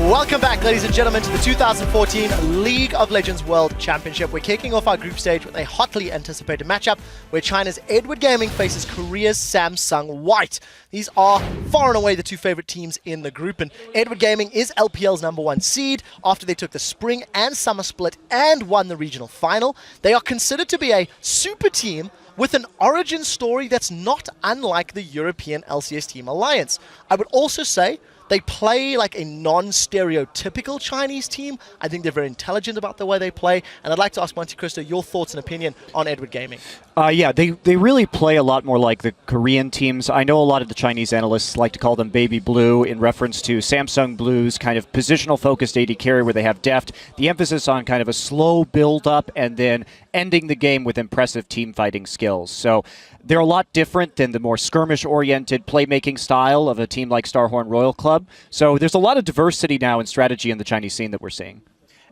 Welcome back, ladies and gentlemen, to the 2014 League of Legends World Championship. We're kicking off our group stage with a hotly anticipated matchup where China's Edward Gaming faces Korea's Samsung White. These are far and away the two favorite teams in the group, and Edward Gaming is LPL's #1 seed after they took the spring and summer split and won the regional final. They are considered to be a super team with an origin story that's not unlike the European LCS Team Alliance. I would also say they play like a non-stereotypical Chinese team. I think they're very intelligent about the way they play. And I'd like to ask Monte Cristo your thoughts and opinion on Edward Gaming. Yeah, they really play a lot more like the Korean teams. I know a lot of the Chinese analysts like to call them Baby Blue in reference to Samsung Blue's kind of positional-focused AD carry where they have deft, the emphasis on kind of a slow build-up and then ending the game with impressive team-fighting skills. So they're a lot different than the more skirmish-oriented playmaking style of a team like Starhorn Royal Club. So there's a lot of diversity now in strategy in the Chinese scene that we're seeing.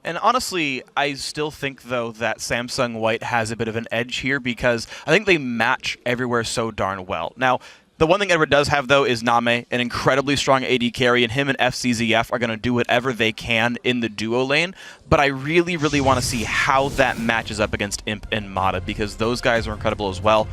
And honestly, I still think, though, that Samsung White has a bit of an edge here because I think they match everywhere so darn well. Now, the one thing Edward does have, though, is NaMei, an incredibly strong AD carry, and him and Fzzf are going to do whatever they can in the duo lane. But I really, really want to see how that matches up against Imp and Mata because those guys are incredible as well.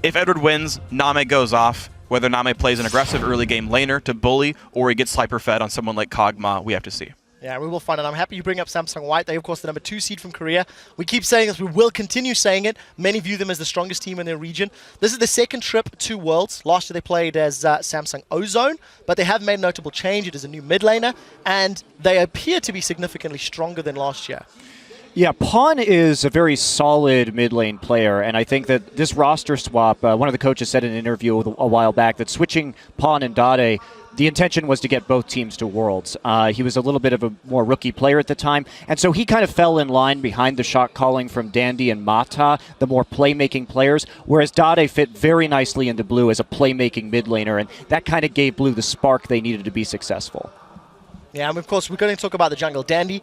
If Edward wins, NaMei goes off. Whether NaMei plays an aggressive early game laner to bully or he gets sniper-fed on someone like Kog'Maw, we have to see. Yeah, we will find it. I'm happy you bring up Samsung White. They, of course, the #2 seed from Korea. We keep saying this. We will continue saying it. Many view them as the strongest team in their region. This is the second trip to Worlds. Last year they played as Samsung Ozone, but they have made a notable change. It is a new mid laner, and they appear to be significantly stronger than last year. Yeah, Pawn is a very solid mid lane player, and I think that this roster swap, one of the coaches said in an interview a while back that switching Pawn and Dade, the intention was to get both teams to Worlds. He was a little bit of a more rookie player at the time, and so he kind of fell in line behind the shot calling from Dandy and Mata, the more playmaking players, whereas Dade fit very nicely into Blue as a playmaking mid laner, and that kind of gave Blue the spark they needed to be successful. Yeah, and of course, we're going to talk about the jungle. Dandy,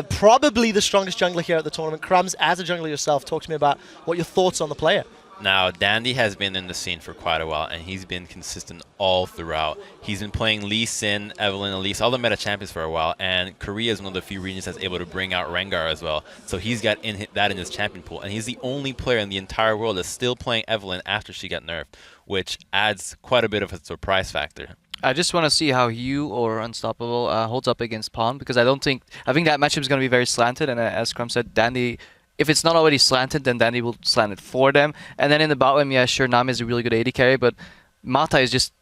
probably the strongest jungler here at the tournament. Crumbs, as a jungler yourself, talk to me about what your thoughts on the player. Now, Dandy has been in the scene for quite a while, and he's been consistent all throughout. He's been playing Lee Sin, Evelynn, Elise, all the meta champions for a while, and Korea is one of the few regions that's able to bring out Rengar as well. So he's got that in his champion pool, and he's the only player in the entire world that's still playing Evelynn after she got nerfed, which adds quite a bit of a surprise factor. I just want to see how Hugh or Unstoppable holds up against Pawn, because I think that matchup is going to be very slanted, and as Crum said, Dandy, if it's not already slanted, then Dandy will slant it for them. And then in the bot lane, yeah, sure, NaMei is a really good AD carry, but Mata is just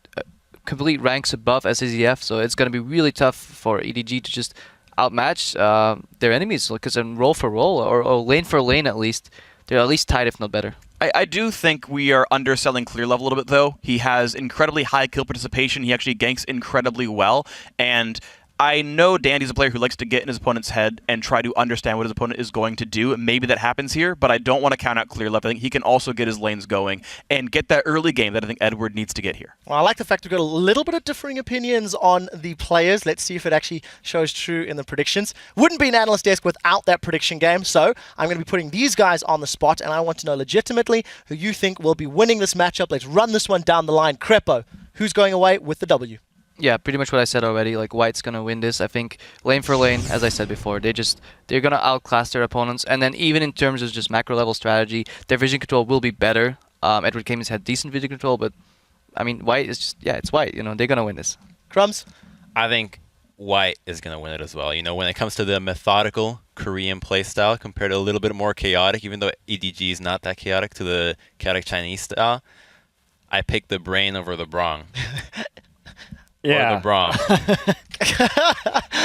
complete ranks above Szzf, so it's going to be really tough for EDG to just outmatch their enemies, because in roll for roll, or lane for lane at least, they're at least tied, if not better. I do think we are underselling Clearlove a little bit, though. He has incredibly high kill participation. He actually ganks incredibly well, and I know Dandy's a player who likes to get in his opponent's head and try to understand what his opponent is going to do. Maybe that happens here, but I don't want to count out Clearlove. I think he can also get his lanes going and get that early game that I think Edward needs to get here. Well, I like the fact we've got a little bit of differing opinions on the players. Let's see if it actually shows true in the predictions. Wouldn't be an analyst desk without that prediction game, so I'm going to be putting these guys on the spot, and I want to know legitimately who you think will be winning this matchup. Let's run this one down the line. Crepo, who's going away with the W? Yeah, pretty much what I said already. Like, White's gonna win this. I think lane for lane, as I said before, they're gonna outclass their opponents. And then even in terms of just macro level strategy, their vision control will be better. Edward Gaming's had decent vision control, but I mean, White is just, yeah, it's White. You know, they're gonna win this. Crumbs? I think White is gonna win it as well. You know, when it comes to the methodical Korean playstyle compared to a little bit more chaotic, even though EDG is not that chaotic, to the chaotic Chinese style, I pick the brain over the brawn. Yeah. Or the brawn.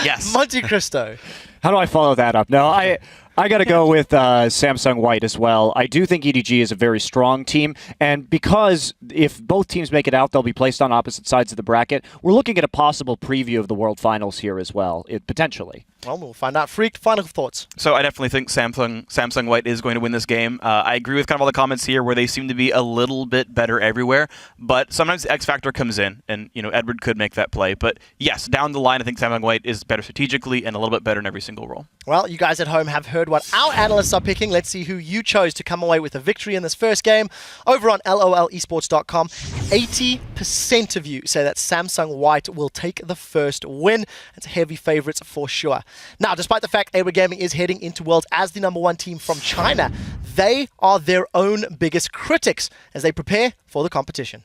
Yes. Monte Cristo. How do I follow that up? No, I got to go with Samsung White as well. I do think EDG is a very strong team, and because if both teams make it out, they'll be placed on opposite sides of the bracket. We're looking at a possible preview of the World Finals here as well, potentially. Well, we'll find out. Freak, final thoughts. So I definitely think Samsung White is going to win this game. I agree with kind of all the comments here where they seem to be a little bit better everywhere, but sometimes the X factor comes in, and Edward could make that play. But yes, down the line, I think Samsung White is better strategically and a little bit better in every single role. Well, you guys at home have heard what our analysts are picking. Let's see who you chose to come away with a victory in this first game. Over on lolesports.com, 80% of you say that Samsung White will take the first win. It's heavy favorites for sure. Now, despite the fact Edward Gaming is heading into Worlds as the #1 team from China, they are their own biggest critics as they prepare for the competition.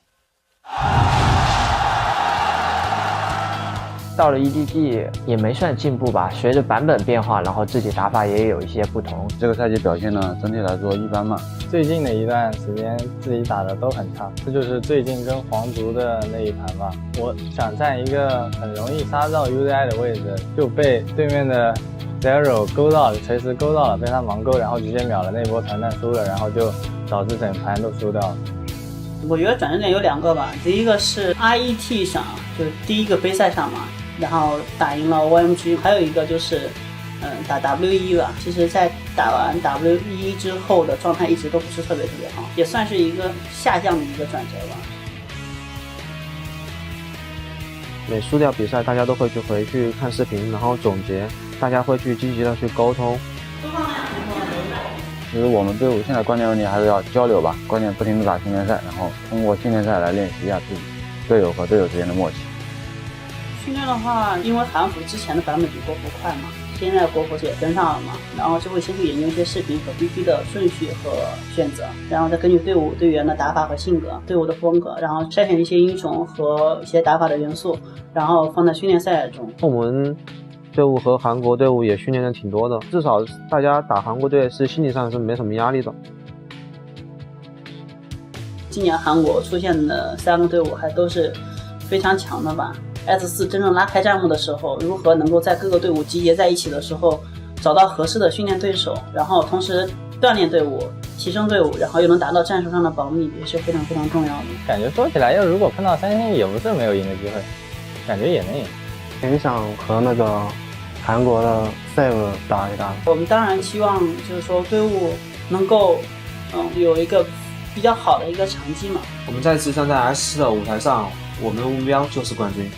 到了 EDG 也没算进步吧，随着版本变化，然后自己打法也有一些不同。这个赛季表现呢，整体来说一般嘛。最近的一段时间自己打的都很差，这就是最近跟皇族的那一盘吧。我想占一个很容易杀到 UZI 的位置，就被对面的 Zero 勾到了，垂直勾到了，被他盲勾，然后直接秒了那波团战输了，然后就导致整盘都输掉了。 我觉得转折点有2个吧，第一个是 RET 上，就是第一个杯赛上嘛，然后打赢了 OMG， 还有一个就是打 WE 吧。其实，在打完 WE 之后的状态一直都不是特别好，也算是一个下降的一个转折吧。每输掉比赛，大家都会回去看视频，然后总结，大家会去积极的去沟通。 其实我们队伍现在关键问题还是要交流吧，关键不停地打训练赛，然后通过训练赛来练习一下自己队友和队友之间的默契。训练的话，因为韩服之前的版本比国服快嘛，现在国服也跟上了嘛，然后就会先去研究一些视频和 BP 的顺序和选择，然后再根据队伍队员的打法和性格、队伍的风格，然后筛选一些英雄和一些打法的元素，然后放在训练赛中。我们 队伍和韩国队伍也训练的挺多的，至少大家打韩国队是心理上是没什么压力的。今年韩国出现的3个队伍还都是非常强的吧。S4 真正拉开战幕的时候，如何能够在各个队伍集结在一起的时候，找到合适的训练对手，然后同时锻炼队伍、提升队伍，然后又能达到战术上的保密，也是非常重要的。感觉说起来，如果碰到3星也不是没有赢的机会，感觉也能赢。挺想和那个 韩国的 Fzzf 打一打。我们当然希望就是说队伍能够有一个比较好的一个成绩嘛。我们再次站在 S4 的舞台上，我们的目标就是冠军。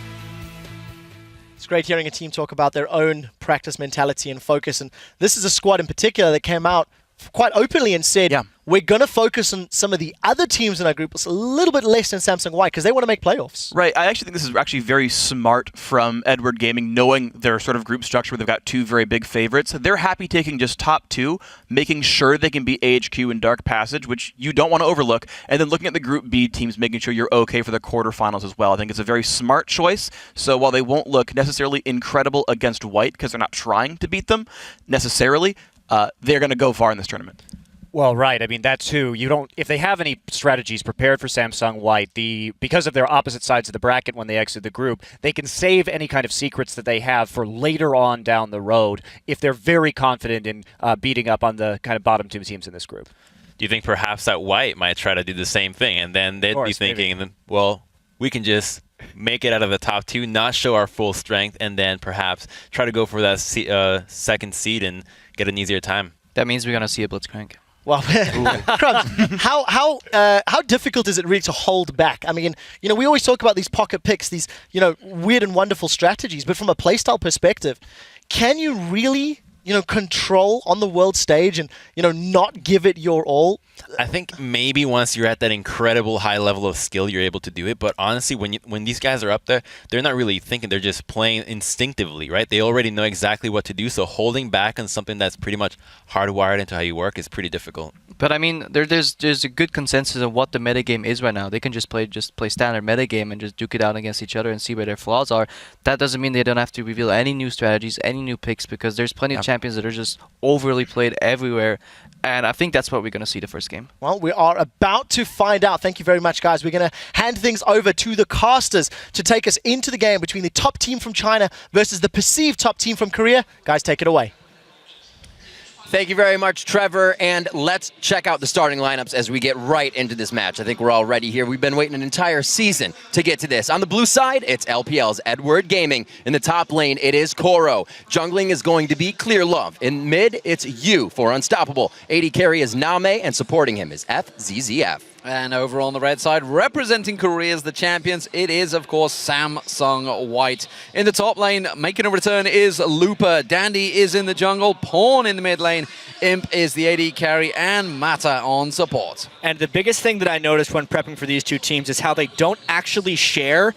It's great hearing a team talk about their own practice mentality and focus, and this is a squad in particular that came out quite openly and said, we're going to focus on some of the other teams in our group a little bit less than Samsung White because they want to make playoffs. Right. I actually think this is actually very smart from Edward Gaming, knowing their sort of group structure where they've got 2 very big favorites. They're happy taking just top 2, making sure they can beat AHQ and Dark Passage, which you don't want to overlook, and then looking at the Group B teams, making sure you're okay for the quarterfinals as well. I think it's a very smart choice. So while they won't look necessarily incredible against White because they're not trying to beat them necessarily, they're going to go far in this tournament. Well, right. I mean, that too. You don't. If they have any strategies prepared for Samsung White, because of their opposite sides of the bracket when they exit the group, they can save any kind of secrets that they have for later on down the road if they're very confident in beating up on the kind of bottom 2 teams in this group. Do you think perhaps that White might try to do the same thing, and then they'd be thinking, well, we can just make it out of the top 2, not show our full strength, and then perhaps try to go for that second seed and get an easier time? That means we're gonna see a Blitzcrank. Well, Crumbs, how difficult is it really to hold back? I mean, we always talk about these pocket picks, these, weird and wonderful strategies, but from a playstyle perspective, can you really, control on the world stage and, not give it your all? I think maybe once you're at that incredible high level of skill, you're able to do it. But honestly, when these guys are up there, they're not really thinking. They're just playing instinctively, right? They already know exactly what to do. So holding back on something that's pretty much hardwired into how you work is pretty difficult. But I mean, there's a good consensus of what the metagame is right now. They can just play standard metagame and just duke it out against each other and see where their flaws are. That doesn't mean they don't have to reveal any new strategies, any new picks, because there's plenty of champions that are just overly played everywhere. And I think that's what we're going to see the first game. Well, we are about to find out. Thank you very much, guys. We're going to hand things over to the casters to take us into the game between the top team from China versus the perceived top team from Korea. Guys, take it away. Thank you very much, Trevor, and let's check out the starting lineups as we get right into this match. I think we're all ready here. We've been waiting an entire season to get to this. On the blue side, it's LPL's Edward Gaming. In the top lane, it is Koro. Jungling is going to be Clearlove. In mid, it's Yu for Unstoppable. AD carry is NaMei, and supporting him is Fzzf. And over on the red side, representing Korea as the champions, it is, of course, Samsung White. In the top lane, making a return is Looper. Dandy is in the jungle. Pawn in the mid lane. Imp is the AD carry. And Mata on support. And the biggest thing that I noticed when prepping for these two teams is how they don't actually share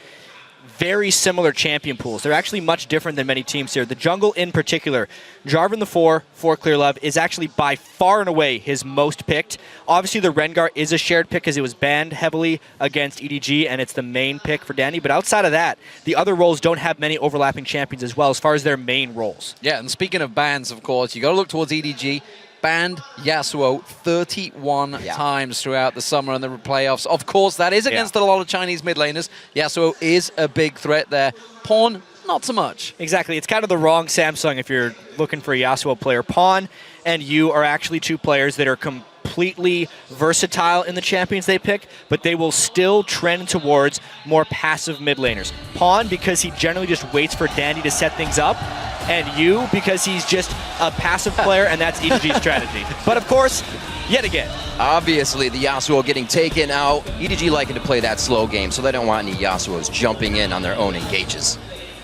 very similar champion pools. They're actually much different than many teams here. The jungle in particular, Jarvan the 4 for Clearlove is actually by far and away his most picked. Obviously the Rengar is a shared pick because it was banned heavily against EDG and it's the main pick for Danny. But outside of that, the other roles don't have many overlapping champions as well as far as their main roles. Yeah, and speaking of bans, of course, you got to look towards EDG. Banned Yasuo 31 times throughout the summer and the playoffs. Of course, that is against a lot of Chinese mid laners. Yasuo is a big threat there. Pawn, not so much. Exactly. It's kind of the wrong Samsung if you're looking for a Yasuo player. Pawn and Yu are actually two players that are completely versatile in the champions they pick, but they will still trend towards more passive mid laners. Pawn because he generally just waits for Dandy to set things up, and Yu because he's just a passive player, and that's EDG's strategy. But of course, yet again, obviously the Yasuo getting taken out. EDG liking to play that slow game, so they don't want any Yasuos jumping in on their own engages.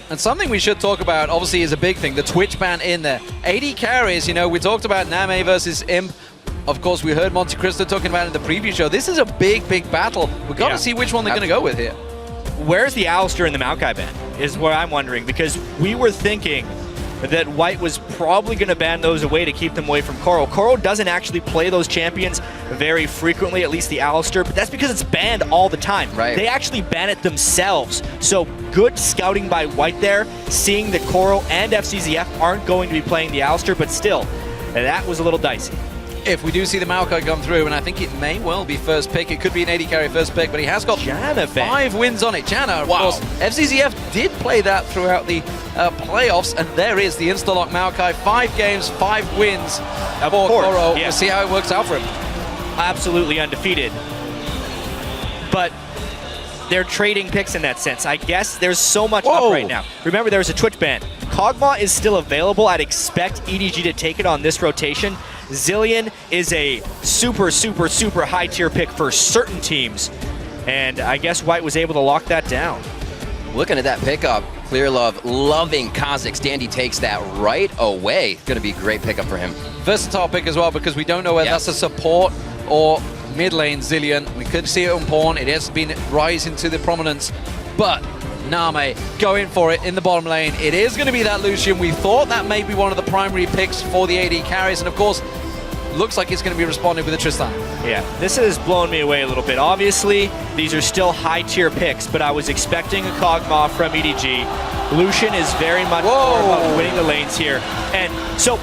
And something we should talk about, obviously, is a big thing, the Twitch ban in there. AD carries, you know, we talked about NaMei versus Imp. Of course, we heard Monte Cristo talking about it in the preview show. This is a big, big battle. We've got to see which one they're going to go with here. Where's the Alistar in the Maokai ban is what I'm wondering, because we were thinking that White was probably going to ban those away to keep them away from Koro. Koro doesn't actually play those champions very frequently, at least the Alistar, but that's because it's banned all the time. Right. They actually ban it themselves. So good scouting by White there, seeing that Koro and Fzzf aren't going to be playing the Alistar, but still, that was a little dicey. If we do see the Maokai come through, and I think it may well be first pick, it could be an AD carry first pick, but he has got Janna 5 wins on it. Janna, of course. Fzzf did play that throughout the playoffs, and there is the Instalock Maokai. 5 games, 5 wins for Koro. We'll see how it works out for him. Absolutely undefeated. But they're trading picks in that sense. I guess there's so much up right now. Remember, there's a Twitch ban. Kog'Maw is still available. I'd expect EDG to take it on this rotation. Zilean is a super, super, super high tier pick for certain teams. And I guess White was able to lock that down. Looking at that pickup, Clearlove loving Kha'Zix. Dandy takes that right away. Going to be a great pickup for him. Versatile pick as well, because we don't know whether that's a support or mid lane Zilean. We could see it on Pawn. It has been rising to the prominence. But NaMei going for it in the bottom lane. It is going to be that Lucian. We thought that may be one of the primary picks for the AD carries. And of course, looks like he's going to be responding with a Tristan. Yeah, this has blown me away a little bit. Obviously, these are still high-tier picks, but I was expecting a Kog'Maw from EDG. Lucian is very much more about winning the lanes here. And so,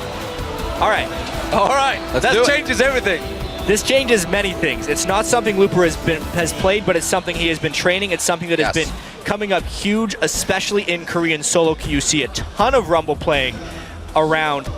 all right. All right, that changes everything. This changes many things. It's not something Looper has played, but it's something he has been training. It's something that has been coming up huge, especially in Korean solo queue. You see a ton of Rumble playing around.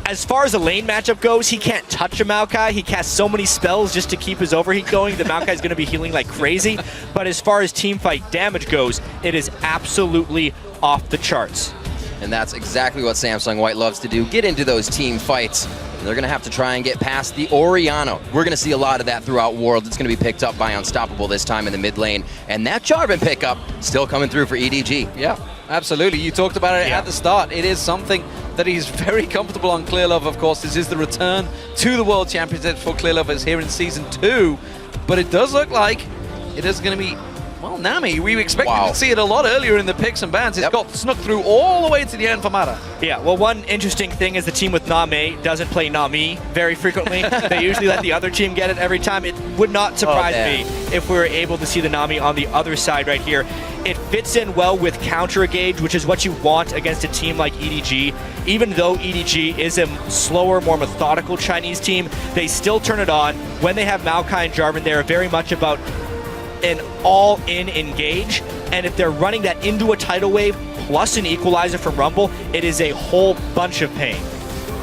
As far as the lane matchup goes, he can't touch a Maokai. He casts so many spells just to keep his overheat going. The Maokai is going to be healing like crazy. But as far as teamfight damage goes, it is absolutely off the charts. And that's exactly what Samsung White loves to do. Get into those team fights. And they're going to have to try and get past the Orianna. We're going to see a lot of that throughout World. It's going to be picked up by Unstoppable this time in the mid lane. And that Jarvan pickup still coming through for EDG. Yeah, absolutely. You talked about it at the start. It is something that he's very comfortable on. Clearlove, of course. This is the return to the World Championship for Clearlove is here in Season 2. But it does look like it is going to be, well, NaMei. We expected to see it a lot earlier in the picks and bans. It's got snuck through all the way to the end for Mata. Yeah, well, one interesting thing is the team with NaMei doesn't play NaMei very frequently. They usually let the other team get it every time. It would not surprise me if we were able to see the NaMei on the other side right here. It fits in well with counter gauge, which is what you want against a team like EDG. Even though EDG is a slower, more methodical Chinese team, they still turn it on. When they have Maokai and Jarvan, they're very much about an all-in engage. And if they're running that into a tidal wave plus an equalizer from Rumble, it is a whole bunch of pain.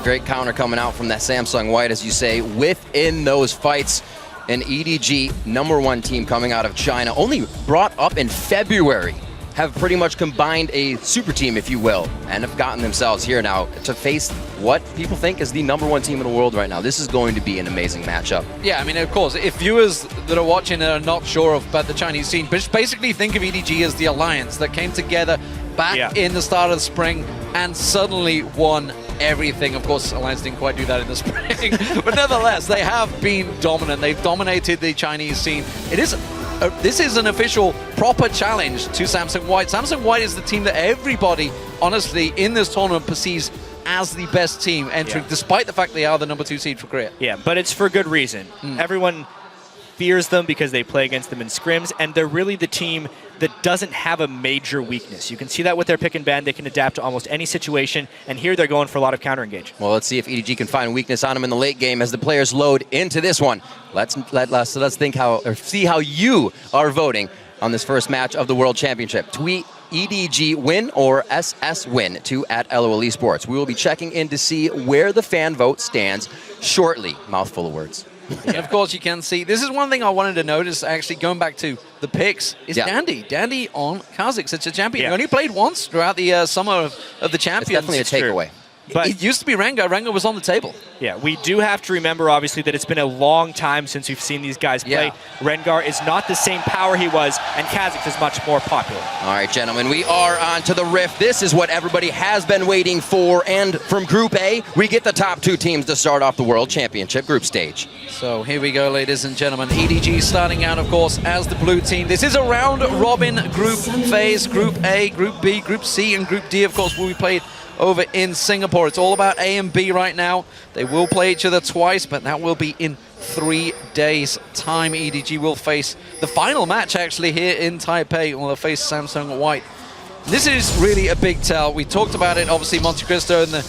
Great counter coming out from that Samsung White, as you say, within those fights. An EDG #1 team coming out of China, only brought up in February, have pretty much combined a super team, if you will, and have gotten themselves here now to face what people think is the #1 team in the world right now. This is going to be an amazing matchup. Yeah, I mean, of course, if viewers that are watching are not sure about the Chinese scene, just basically think of EDG as the alliance that came together back in the start of the spring and suddenly won everything. Of course, Alliance didn't quite do that in the spring, but nevertheless, they have been dominant. They've dominated the Chinese scene. This is an official proper challenge to Samsung White. Samsung White is the team that everybody, honestly, in this tournament perceives as the best team entering, despite the fact they are the #2 seed for Korea. Yeah, but it's for good reason. Everyone fears them because they play against them in scrims, and they're really the team that doesn't have a major weakness. You can see that with their pick and ban. They can adapt to almost any situation, and here they're going for a lot of counter engage. Well, let's see if EDG can find weakness on them in the late game as the players load into this one. Let's see how you are voting on this first match of the World Championship. Tweet EDG win or SS win to @LOL Esports. We will be checking in to see where the fan vote stands shortly. Mouthful of words. And of course, you can see, this is one thing I wanted to notice, actually, going back to the picks, is Dandy. Dandy on Kha'Zix. It's a champion. He only played once throughout the summer of the champions. It's definitely a takeaway. But it used to be Rengar. Rengar was on the table. Yeah, we do have to remember, obviously, that it's been a long time since we've seen these guys play. Rengar is not the same power he was, and Kha'Zix is much more popular. All right, gentlemen, we are on to the Rift. This is what everybody has been waiting for, and from Group A, we get the top 2 teams to start off the World Championship group stage. So here we go, ladies and gentlemen. EDG starting out, of course, as the blue team. This is a round-robin group phase. Group A, Group B, Group C, and Group D, of course, will be played over in Singapore. It's all about A and B right now. They will play each other twice, but that will be in 3 days' time. EDG will face the final match, actually, here in Taipei. Will face Samsung White. This is really a big tell. We talked about it, obviously, Monte Cristo and the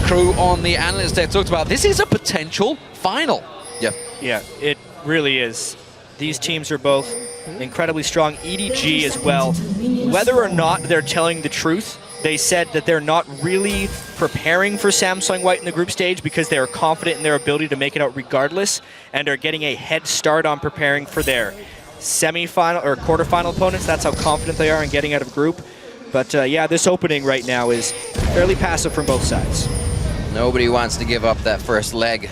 crew on the analyst deck talked about this is a potential final. Yeah, it really is. These teams are both incredibly strong. EDG as well. Whether or not they're telling the truth, they said that they're not really preparing for Samsung White in the group stage because they're confident in their ability to make it out regardless, and are getting a head start on preparing for their semi-final or quarterfinal opponents. That's how confident they are in getting out of group. But yeah, this opening right now is fairly passive from both sides. Nobody wants to give up that first leg.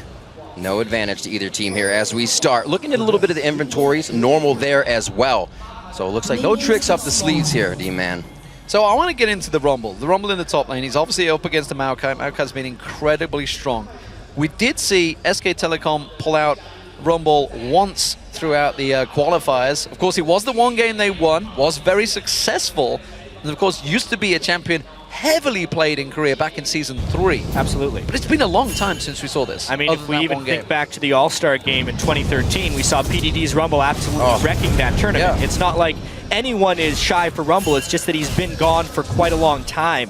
No advantage to either team here as we start. Looking at a little bit of the inventories, normal there as well. So it looks like no tricks up the sleeves here, D-Man. So I want to get into the Rumble. The Rumble in the top lane. He's obviously up against the Maokai. Maokai's been incredibly strong. We did see SK Telecom pull out Rumble once throughout the qualifiers. Of course, it was the one game they won, was very successful, and of course used to be a champion heavily played in Korea back in Season 3. Absolutely. But it's been a long time since we saw this. I mean, if we even think back to the All-Star game in 2013, we saw PDD's Rumble absolutely wrecking that tournament. It's not like anyone is shy for Rumble, it's just that he's been gone for quite a long time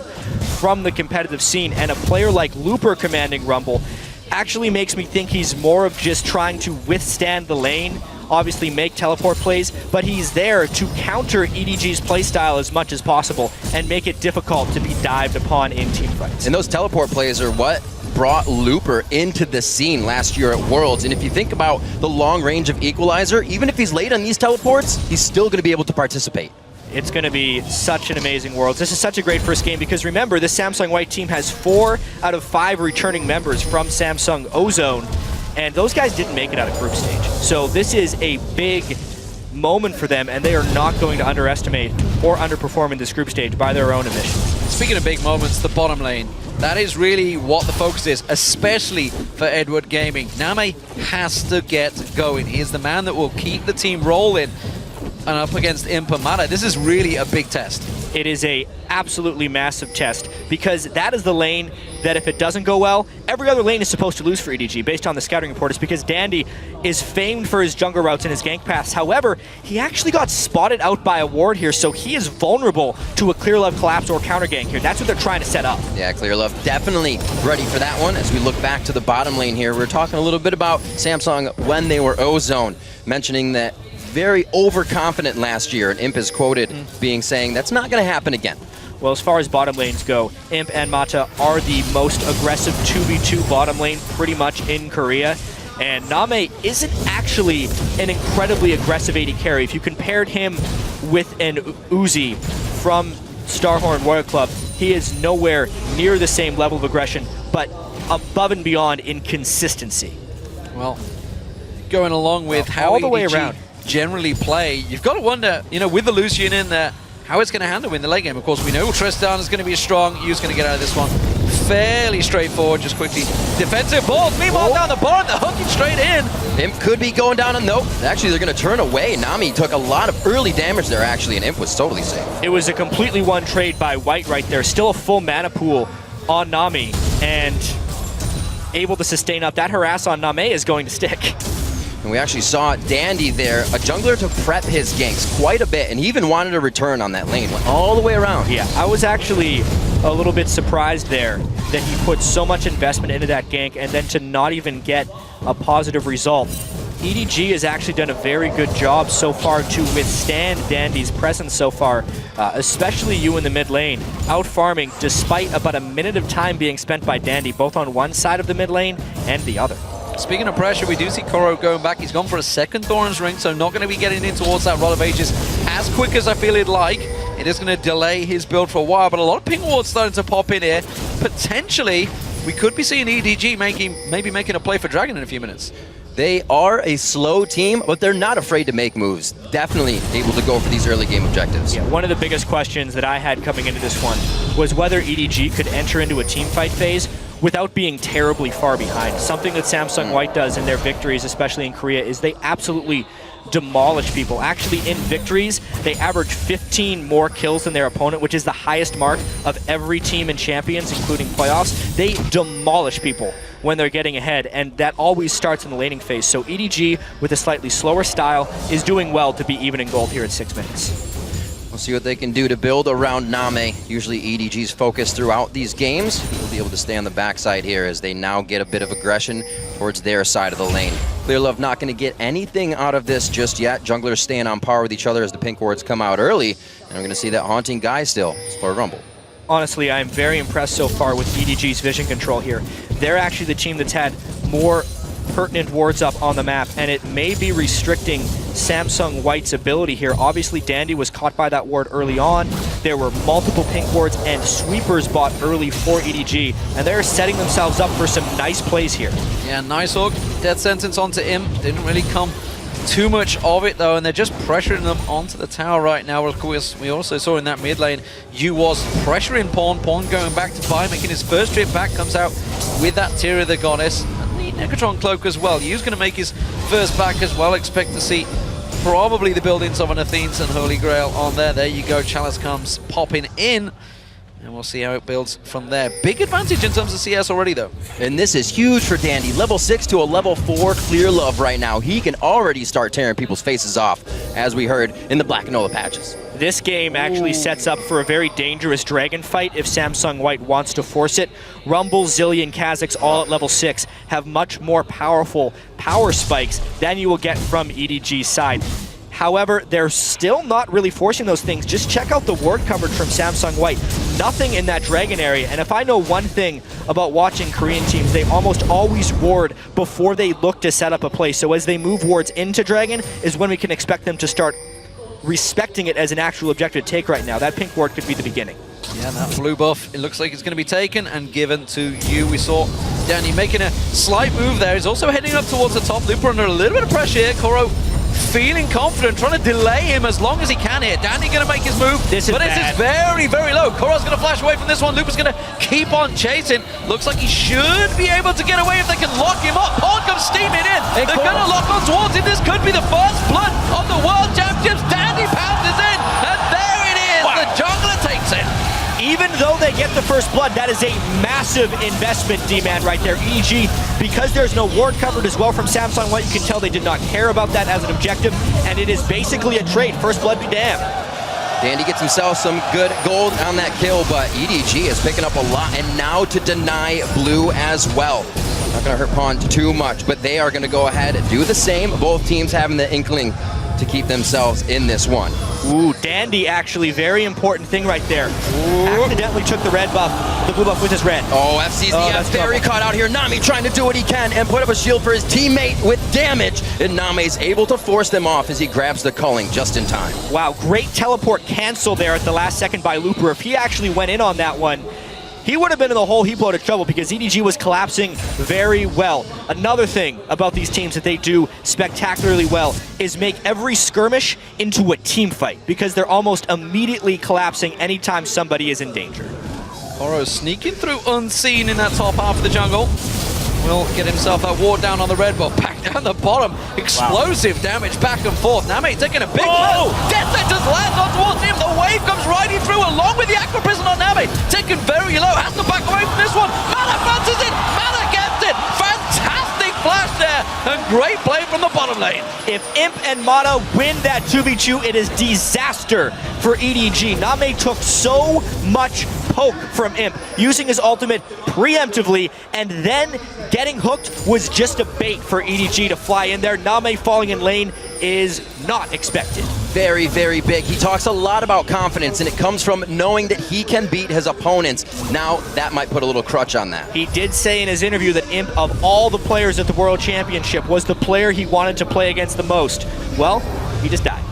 from the competitive scene, and a player like Looper commanding Rumble actually makes me think he's more of just trying to withstand the lane, obviously make teleport plays, but he's there to counter EDG's playstyle as much as possible and make it difficult to be dived upon in team fights. And those teleport plays are what brought Looper into the scene last year at Worlds. And if you think about the long range of Equalizer, even if he's late on these teleports, he's still going to be able to participate. It's going to be such an amazing Worlds. This is such a great first game because remember, this Samsung White team has 4 out of 5 returning members from Samsung Ozone, and those guys didn't make it out of group stage. So this is a big moment for them, and they are not going to underestimate or underperform in this group stage by their own admission. Speaking of big moments, the bottom lane. That is really what the focus is, especially for Edward Gaming. NaMei has to get going. He is the man that will keep the team rolling. And up against Impamata, this is really a big test. It is a absolutely massive test because that is the lane that if it doesn't go well, every other lane is supposed to lose for EDG based on the scouting report. It's because Dandy is famed for his jungle routes and his gank paths. However, he actually got spotted out by a ward here, so he is vulnerable to a Clearlove collapse or counter gank here. That's what they're trying to set up. Yeah, Clearlove definitely ready for that one. As we look back to the bottom lane here, we're talking a little bit about Samsung when they were Ozone, mentioning that very overconfident last year, and Imp is quoted saying that's not going to happen again. Well, as far as bottom lanes go, Imp and Mata are the most aggressive 2v2 bottom lane pretty much in Korea. And NaMei isn't actually an incredibly aggressive AD carry. If you compared him with an Uzi from Starhorn Royal Club, he is nowhere near the same level of aggression, but above and beyond in consistency. Well, going along with how all the way EDG around generally play, you've got to wonder, you know, with the Lucian in there, how it's going to handle in the late game. Of course, we know Tristan is going to be strong. Yu's going to get out of this one fairly straightforward, just quickly. Defensive balls, meanwhile down the bottom, they're hooking straight in. Imp could be going down, and nope. Actually, they're going to turn away. NaMei took a lot of early damage there, actually, and Imp was totally safe. It was a completely won trade by White right there. Still a full mana pool on NaMei, and able to sustain up. That harass on NaMei is going to stick. And we actually saw Dandy there, a jungler to prep his ganks quite a bit, and he even wanted a return on that lane, went all the way around. Yeah, I was actually a little bit surprised there that he put so much investment into that gank and then to not even get a positive result. EDG has actually done a very good job so far to withstand Dandy's presence so far, especially you in the mid lane, out farming despite about a minute of time being spent by Dandy, both on one side of the mid lane and the other. Speaking of pressure, we do see Koro going back. He's gone for a second Thorin's Ring, so not going to be getting in towards that Rod of Ages as quick as I feel he'd like. It is going to delay his build for a while, but a lot of ping wards starting to pop in here. Potentially, we could be seeing EDG maybe making a play for Dragon in a few minutes. They are a slow team, but they're not afraid to make moves. Definitely able to go for these early game objectives. Yeah, one of the biggest questions that I had coming into this one was whether EDG could enter into a team fight phase without being terribly far behind. Something that Samsung White does in their victories, especially in Korea, is they absolutely demolish people. Actually, in victories, they average 15 more kills than their opponent, which is the highest mark of every team in Champions, including playoffs. They demolish people when they're getting ahead, and that always starts in the laning phase. So EDG, with a slightly slower style, is doing well to be even in gold here at 6 minutes. We'll see what they can do to build around NaMei. Usually EDG's focus throughout these games. He'll be able to stay on the backside here as they now get a bit of aggression towards their side of the lane. Clearlove not going to get anything out of this just yet. Junglers staying on par with each other as the pink wards come out early. And we're going to see that haunting guy still for Rumble. Honestly, I'm very impressed so far with EDG's vision control here. They're actually the team that's had more pertinent wards up on the map, and it may be restricting Samsung White's ability here. Obviously, Dandy was caught by that ward early on. There were multiple pink wards and sweepers bought early for EDG, and they're setting themselves up for some nice plays here. Yeah, nice hook. Death sentence onto Imp. Didn't really come too much of it though, and they're just pressuring them onto the tower right now. Of course, we also saw in that mid lane, Yu was pressuring Pawn. Pawn going back to buy, making his first trip back, comes out with that Tear of the Goddess. Negatron Cloak as well. Yu's going to make his first back as well. Expect to see probably the buildings of an Athenes and Holy Grail on there. There you go. Chalice comes popping in. And we'll see how it builds from there. Big advantage in terms of CS already, though. And this is huge for Dandy. Level 6 to a level 4 Clearlove right now. He can already start tearing people's faces off, as we heard in the Black Enola patches. This game actually sets up for a very dangerous dragon fight if Samsung White wants to force it. Rumble, Zilli, and Kha'Zix all at level 6 have much more powerful power spikes than you will get from EDG's side. However, they're still not really forcing those things. Just check out the ward coverage from Samsung White. Nothing in that dragon area. And if I know one thing about watching Korean teams, they almost always ward before they look to set up a play. So as they move wards into dragon is when we can expect them to start respecting it as an actual objective to take right now. That pink ward could be the beginning. Yeah, that blue buff, it looks like it's going to be taken and given to you. We saw Danny making a slight move there. He's also heading up towards the top. Looper under a little bit of pressure here. Koro feeling confident, trying to delay him as long as he can here. Danny going to make his move, this is very, very low. Koro's going to flash away from this one. Looper's going to keep on chasing. Looks like he should be able to get away if they can lock him up. Pawn comes steaming in. They're going to lock on towards him. This could be the first blood of the World Championships. Danny pounces in, and there it is. Wow. The jungler takes it. Even though they get the first blood, that is a massive investment demand right there. EDG, because there's no ward covered as well from Samsung White, you can tell they did not care about that as an objective, and it is basically a trade. First blood be damned. Dandy gets himself some good gold on that kill, but EDG is picking up a lot, and now to deny blue as well. Not going to hurt Pawn too much, but they are going to go ahead and do the same. Both teams having the inkling to keep themselves in this one. Ooh, Dandy actually, very important thing right there. Accidentally took the red buff, the blue buff with his red. Oh, Fzzf very caught out here. NaMei trying to do what he can and put up a shield for his teammate with damage. And NaMei's able to force them off as he grabs the culling just in time. Wow, great teleport cancel there at the last second by Looper. If he actually went in on that one, he would have been in the whole heap load of trouble because EDG was collapsing very well. Another thing about these teams that they do spectacularly well is make every skirmish into a team fight because they're almost immediately collapsing anytime somebody is in danger. Koro sneaking through unseen in that top half of the jungle. Will get himself that ward down on the red buff. Back down the bottom. Explosive damage back and forth. NaMei taking a big blow. Death Sentence lands on towards him. The wave comes riding through along with the Aqua Prison on NaMei. Taken very low. Has to back away from this one. Mana fancies it. Mana gets it. Fantastic flash there. And great play from the bottom lane. If Imp and Mana win that 2v2, it is disaster for EDG. NaMei took so much poke from Imp, using his ultimate preemptively, and then getting hooked was just a bait for EDG to fly in there. NaMei falling in lane is not expected. Very, very big. He talks a lot about confidence, and it comes from knowing that he can beat his opponents. Now, that might put a little crutch on that. He did say in his interview that Imp, of all the players at the World Championship, was the player he wanted to play against the most. Well, he just died.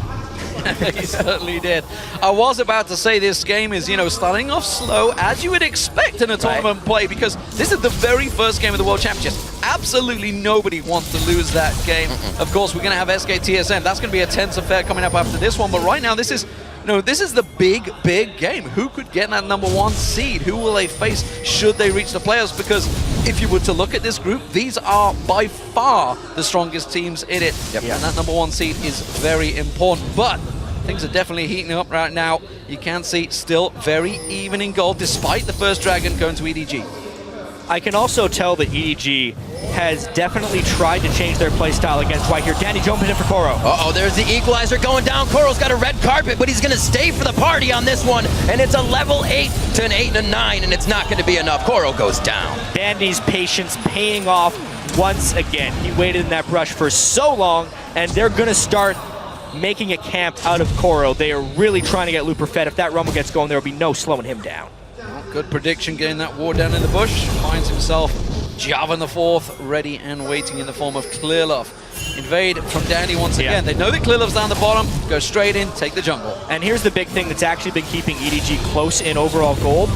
He certainly did. I was about to say this game is, starting off slow, as you would expect in a tournament play, because this is the very first game of the World Championship. Absolutely nobody wants to lose that game. Of course, we're going to have SK TSM. That's going to be a tense affair coming up after this one, but right now this is the big game. Who could get that #1 seed? Who will they face should they reach the playoffs? Because if you were to look at this group, these are by far the strongest teams in it. And that #1 seed is very important. But things are definitely heating up right now. You can see still very even in gold, despite the first dragon going to EDG. I can also tell that EDG has definitely tried to change their playstyle against White here. Danny jumping in for Koro. Uh-oh, there's the equalizer going down. Koro's got a red carpet, but he's going to stay for the party on this one. And it's a level 8 to an 8 and a 9, and it's not going to be enough. Koro goes down. Dandy's patience paying off once again. He waited in that brush for so long, and they're going to start making a camp out of Koro. They are really trying to get Looper fed. If that rumble gets going, there will be no slowing him down. Good prediction, getting that ward down in the bush. Finds himself JiaWen the 4th, ready and waiting in the form of Clearlove. Invade from Dandy once again. They know that Clearlove's down the bottom, go straight in, take the jungle. And here's the big thing that's actually been keeping EDG close in overall gold,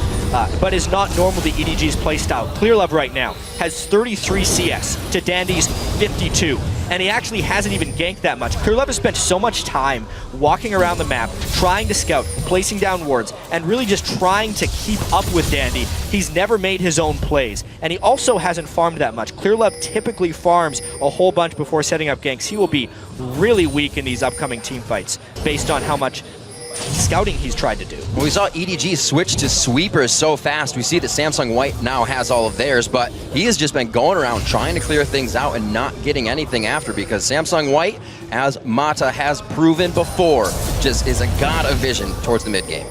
but is not normal to EDG's playstyle. Clearlove right now has 33 CS to Dandy's 52. And he actually hasn't even ganked that much. Clearlove has spent so much time walking around the map, trying to scout, placing down wards, and really just trying to keep up with Dandy. He's never made his own plays. And he also hasn't farmed that much. Clearlove typically farms a whole bunch before setting up ganks. He will be really weak in these upcoming team fights based on how much scouting he's tried to do. Well, we saw EDG switch to sweepers so fast. We see that Samsung White now has all of theirs, but he has just been going around trying to clear things out and not getting anything after, because Samsung White, as Mata has proven before, just is a god of vision towards the mid game.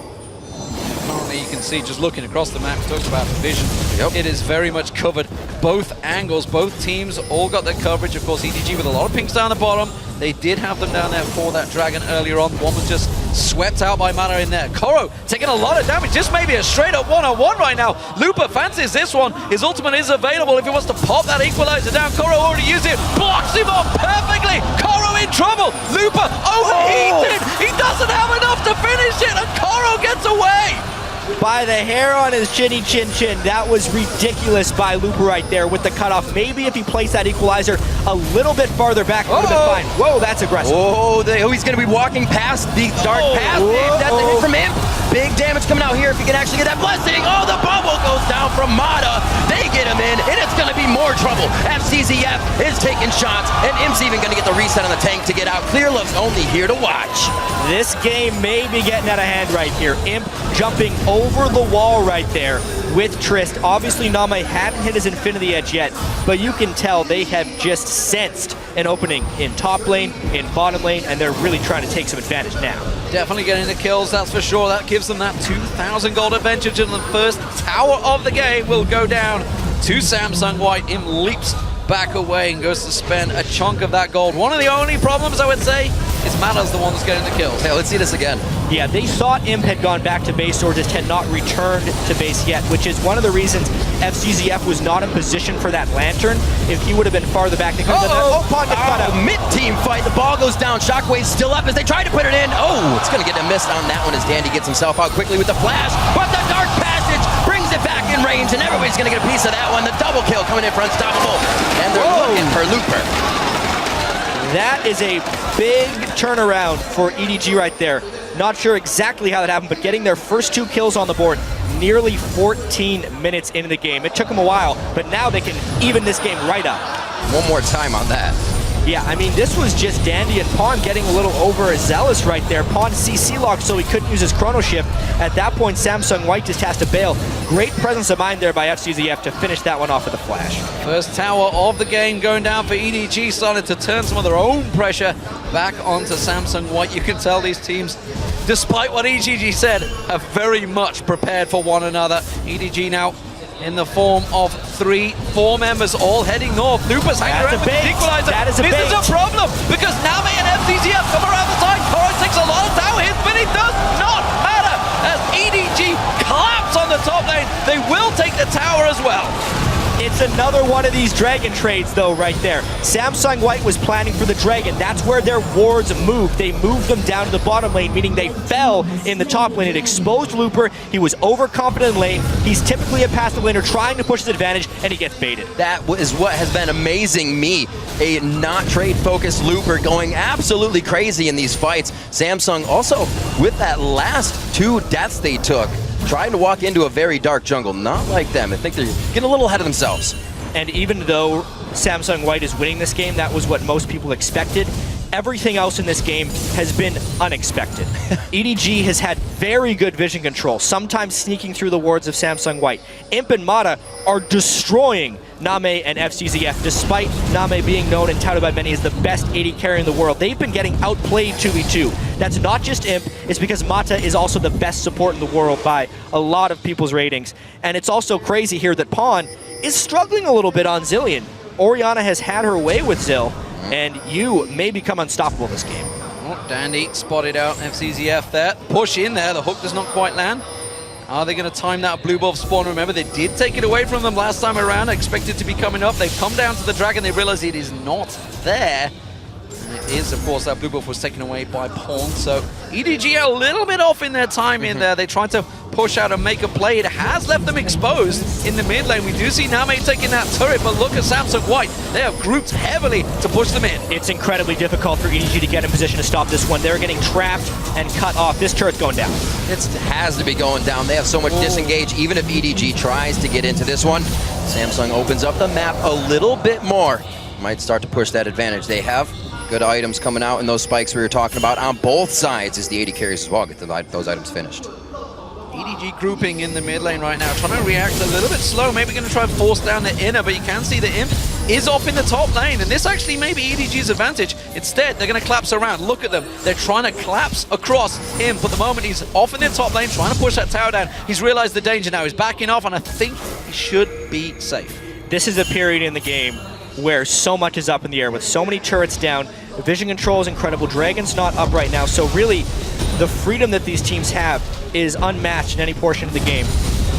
Currently, you can see just looking across the map, talks about vision. It is very much covered both angles. Both teams all got their coverage. Of course, EDG with a lot of pinks down the bottom. They did have them down there for that dragon earlier on. One was just swept out by Mana in there. Koro taking a lot of damage. This may be a straight up one-on-one right now. Looper fancies this one. His ultimate is available if he wants to pop that equalizer down. Koro already used it. Blocks him off perfectly. Koro in trouble. Looper overheated. He doesn't have enough to finish it, and Koro gets away. By the hair on his chinny chin. That was ridiculous by Looper right there with the cutoff. Maybe if he placed that equalizer a little bit farther back, it would have been fine. Whoa, that's aggressive. He's going to be walking past the dark path. That's a hit from him. Big damage coming out here if he can actually get that blessing. Oh, the bubble goes down from Mata. They get him in, and it's going to be more trouble. Fzzf is taking shots, and Imp's even going to get the reset on the tank to get out. Clearlove's only here to watch. This game may be getting out of hand right here. Imp jumping over the wall right there with Trist. Obviously, NaMei hadn't hit his Infinity Edge yet, but you can tell they have just sensed an opening in top lane, in bottom lane, and they're really trying to take some advantage now. Definitely getting the kills, that's for sure. That gives them that 2,000 gold advantage, and the first tower of the game will go down to Samsung White. Im leaps back away and goes to spend a chunk of that gold. One of the only problems, I would say, it's Mata's the one that's getting the kills. Okay, let's see this again. Yeah, they thought Imp had gone back to base or just had not returned to base yet, which is one of the reasons Fzzf was not in position for that lantern. If he would have been farther back, they could have done that. Oh, Pawn gets caught out. Mid-team fight, the ball goes down. Shockwave's still up as they try to put it in. Oh, it's going to get a miss on that one as Dandy gets himself out quickly with the flash. But the Dark Passage brings it back in range, and everybody's going to get a piece of that one. The double kill coming in for Unstoppable. And they're looking for Looper. That is a big turnaround for EDG right there. Not sure exactly how that happened, but getting their first 2 kills on the board nearly 14 minutes into the game. It took them a while, but now they can even this game right up. One more time on that. Yeah, I mean, this was just Dandy and Pawn getting a little overzealous right there. Pawn CC locked so he couldn't use his chrono shift. At that point, Samsung White just has to bail. Great presence of mind there by Fzzf to finish that one off with a flash. First tower of the game going down for EDG, starting to turn some of their own pressure back onto Samsung White. You can tell these teams, despite what EDG said, are very much prepared for one another. EDG now in the form of 3-4 members all heading north. Looper's hanging around with the equalizer. That is a this bait. is a problem because NaMei and Fzzf come around the side. Choi takes a lot of tower hits, but it does not matter as EDG collapse on the top lane. They will take the tower as well. It's another one of these dragon trades, though, right there. Samsung White was planning for the dragon. That's where their wards moved. They moved them down to the bottom lane, meaning they fell in the top lane. It exposed Looper. He was overconfident in lane. He's typically a passive laner trying to push his advantage, and he gets baited. That is what has been amazing me. A not trade-focused Looper going absolutely crazy in these fights. Samsung also, with that last 2 deaths they took, trying to walk into a very dark jungle. Not like them. I think they're getting a little ahead of themselves. And even though Samsung White is winning this game, that was what most people expected. Everything else in this game has been unexpected. EDG has had very good vision control, sometimes sneaking through the wards of Samsung White. Imp and Mata are destroying NaMei and Fzzf, despite NaMei being known and touted by many as the best AD carry in the world. They've been getting outplayed 2v2. That's not just Imp, it's because Mata is also the best support in the world by a lot of people's ratings. And it's also crazy here that Pawn is struggling a little bit on Zilean. Orianna has had her way with Zil, and you may become unstoppable in this game. Oh, Dandy spotted out Fzzf there. Push in there, the hook does not quite land. Are they going to time that blue buff spawn? Remember, they did take it away from them last time around. Expected to be coming up. They've come down to the dragon. They realize it is not there. And it is, of course, that blue buff was taken away by Pawn. So EDG a little bit off in their time in there. They tried to push out and make a play. It has left them exposed in the mid lane. We do see NaMei taking that turret, but look at Samsung White. They have grouped heavily to push them in. It's incredibly difficult for EDG to get in position to stop this one. They're getting trapped and cut off. This turret's going down. It has to be going down. They have so much disengage. Even if EDG tries to get into this one, Samsung opens up the map a little bit more. Might start to push that advantage. They have good items coming out, and those spikes we were talking about on both sides as the AD carries as well get those items finished. EDG grouping in the mid lane right now, trying to react a little bit slow, maybe going to try and force down the inner, but you can see the Imp is off in the top lane, and this actually may be EDG's advantage. Instead, they're going to collapse around. Look at them. They're trying to collapse across him. For the moment, he's off in the top lane, trying to push that tower down. He's realized the danger now. He's backing off, and I think he should be safe. This is a period in the game where so much is up in the air with so many turrets down. The vision control is incredible. Dragon's not up right now, so really the freedom that these teams have is unmatched in any portion of the game.